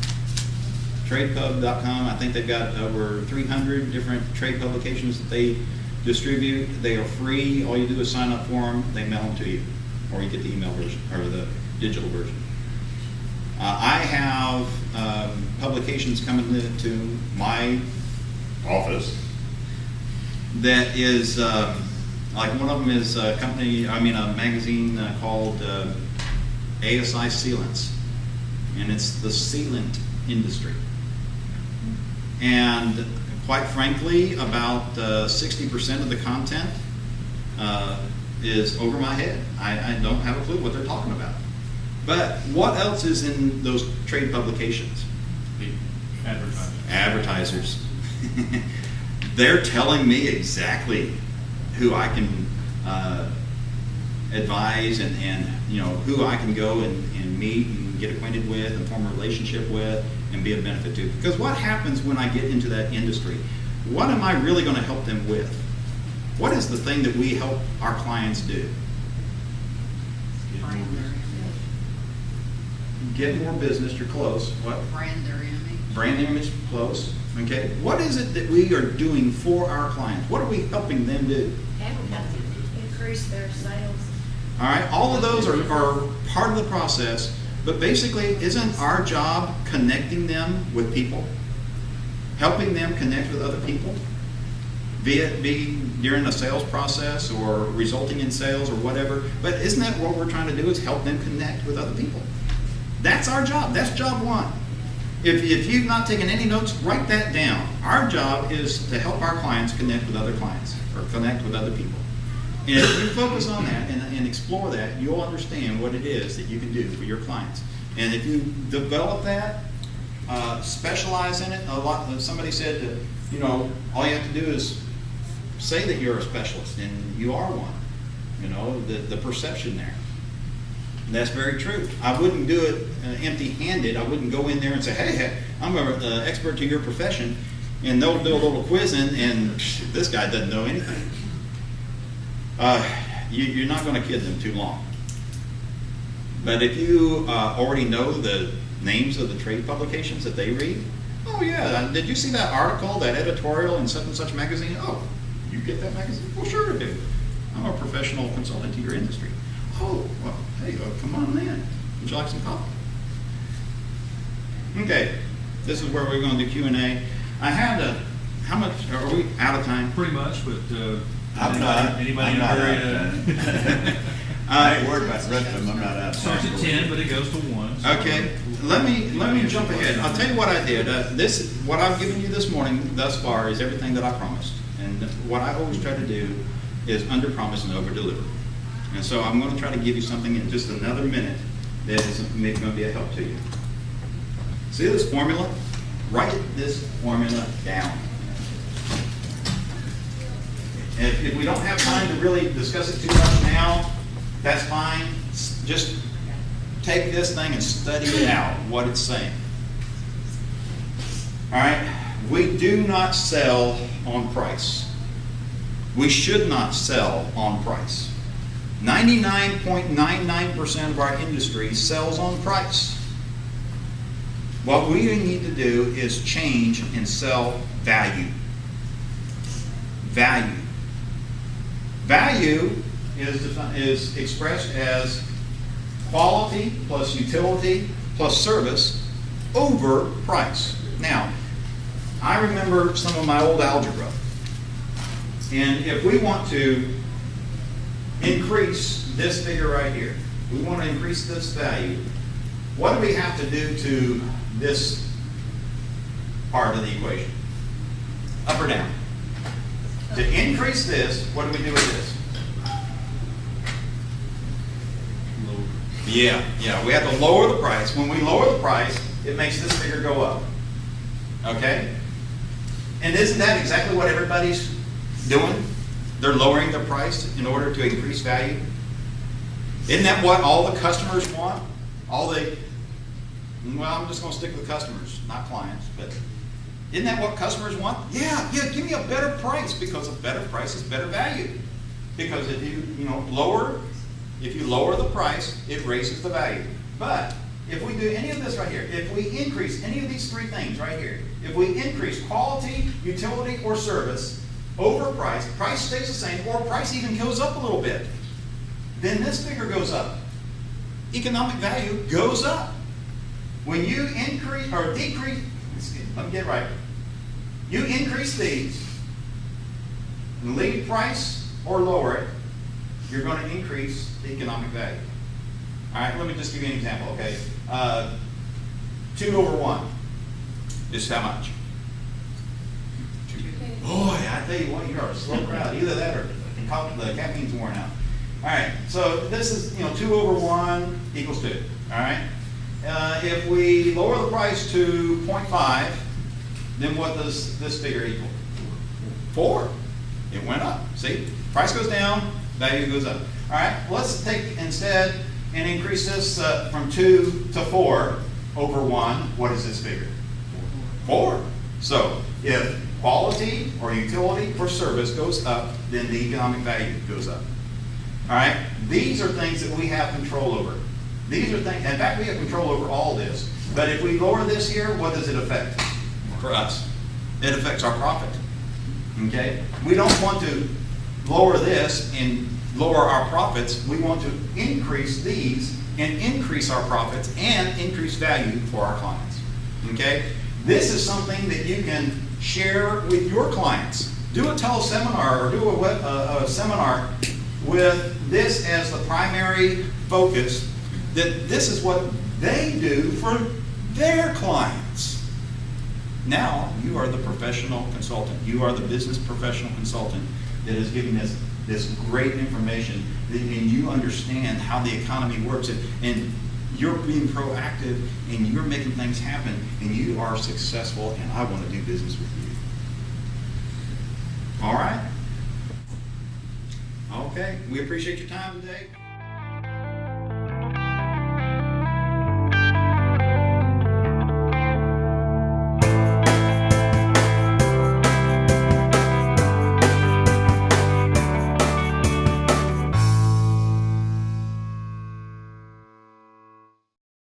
Speaker 1: TradePub.com, I think they've got over 300 different trade publications that they distribute. They are free. All you do is sign up for them. They mail them to you, or you get the email version or the digital version. I have publications coming to my office that is like one of them is a magazine called ASI Sealants, and it's the sealant industry. And quite frankly, about 60% of the content is over my head. I don't have a clue what they're talking about. But what else is in those trade publications? Advertisers. They're telling me exactly who I can advise and who I can go and meet and get acquainted with and form a relationship with and be of benefit to. Because what happens when I get into that industry? What am I really going to help them with? What is the thing that we help our clients do?
Speaker 5: Brand their image.
Speaker 1: Get more business. You're close. What?
Speaker 5: Brand their image.
Speaker 1: Brand image, close. Okay. What is it that we are doing for our clients? What are we helping them do?
Speaker 8: Advertising, increase their sales.
Speaker 1: All right. All of those are part of the process, but basically, isn't our job connecting them with people? Helping them connect with other people? Be it during a sales process or resulting in sales or whatever. But isn't that what we're trying to do, is help them connect with other people? That's our job. That's job 1. If you've not taken any notes, write that down. Our job is to help our clients connect with other clients or connect with other people. And if you focus on that and explore that, you'll understand what it is that you can do for your clients. And if you develop that, specialize in it. Somebody said that, all you have to do is say that you're a specialist, and you are one. The perception there. And that's very true. I wouldn't do it empty-handed. I wouldn't go in there and say, hey, I'm an expert to your profession, and they'll do a little quizzing, and this guy doesn't know anything. You're not going to kid them too long. But if you already know the names of the trade publications that they read, oh yeah, did you see that article, that editorial in such and such magazine? Oh, you get that magazine? Well, sure I do. I'm a professional consultant to your industry. Oh, well, hey, come on in. Would you like some coffee? Okay, this is where we're going to do Q&A. I had how much, are we out of time?
Speaker 4: Pretty much, but
Speaker 2: I'm not.
Speaker 4: anybody
Speaker 2: I'm
Speaker 4: in a
Speaker 2: not
Speaker 4: hurry?
Speaker 2: out of time. I ain't worried about the rest of them. I'm not out of time.
Speaker 4: Starts at 10, but it goes to 1. so-
Speaker 1: Okay, let me jump ahead. I'll tell you what I did. What I've given you this morning thus far is everything that I promised. And what I always try to do is under promise and over deliver. And so I'm going to try to give you something in just another minute that is maybe going to be a help to you. See this formula? Write this formula down. And if we don't have time to really discuss it too much now, That's fine. Just take this thing and study it out, what it's saying. All right? We do not sell on price. We should not sell on price. 99.99% of our industry sells on price. What we need to do is change and sell value. Value. Value is expressed as quality plus utility plus service over price. Now, I remember some of my old algebra. And if we want to increase this figure right here, we want to increase this value, what do we have to do to this part of the equation? Up or down? To increase this, what do we do with this? Yeah, we have to lower the price. When we lower the price, it makes this figure go up. Okay? And isn't that exactly what everybody's doing? They're lowering the price in order to increase value. Isn't that what all the customers want? Well, I'm just going to stick with customers, not clients, but isn't that what customers want? Yeah, give me a better price, because a better price is better value. Because if you lower the price, it raises the value. But if we do any of this right here, if we increase any of these three things right here, if we increase quality, utility, or service over price, price stays the same, or price even goes up a little bit, then this figure goes up. Economic value goes up. When you increase or decrease, let me get it right. You increase these, leave price or lower it, you're going to increase the economic value. All right, let me just give you an example, okay? 2 over 1 is how much? Boy, I tell you what, you are a slow crowd. Either that or the caffeine's worn out. All right, so this is, 2 over 1 equals 2, all right? If we lower the price to 0.5, then what does this figure equal? 4. It went up. See? Price goes down, value goes up. All right, let's take instead and increase this from 2 to 4 over 1. What is this figure? 4. So if quality or utility or service goes up, then the economic value goes up. All right, these are things that we have control over. These are things, in fact, we have control over all this. But if we lower this here, what does it affect for us? It affects our profit. Okay? We don't want to lower this and lower our profits. We want to increase these and increase our profits and increase value for our clients. Okay? This is something that you can share with your clients. Do a teleseminar or do a seminar with this as the primary focus, that this is what they do for their clients. Now, you are the professional consultant. You are the business professional consultant that is giving us this great information, and you understand how the economy works, and you're being proactive, and you're making things happen, and you are successful, and I want to do business with you. All right? Okay, we appreciate your time today.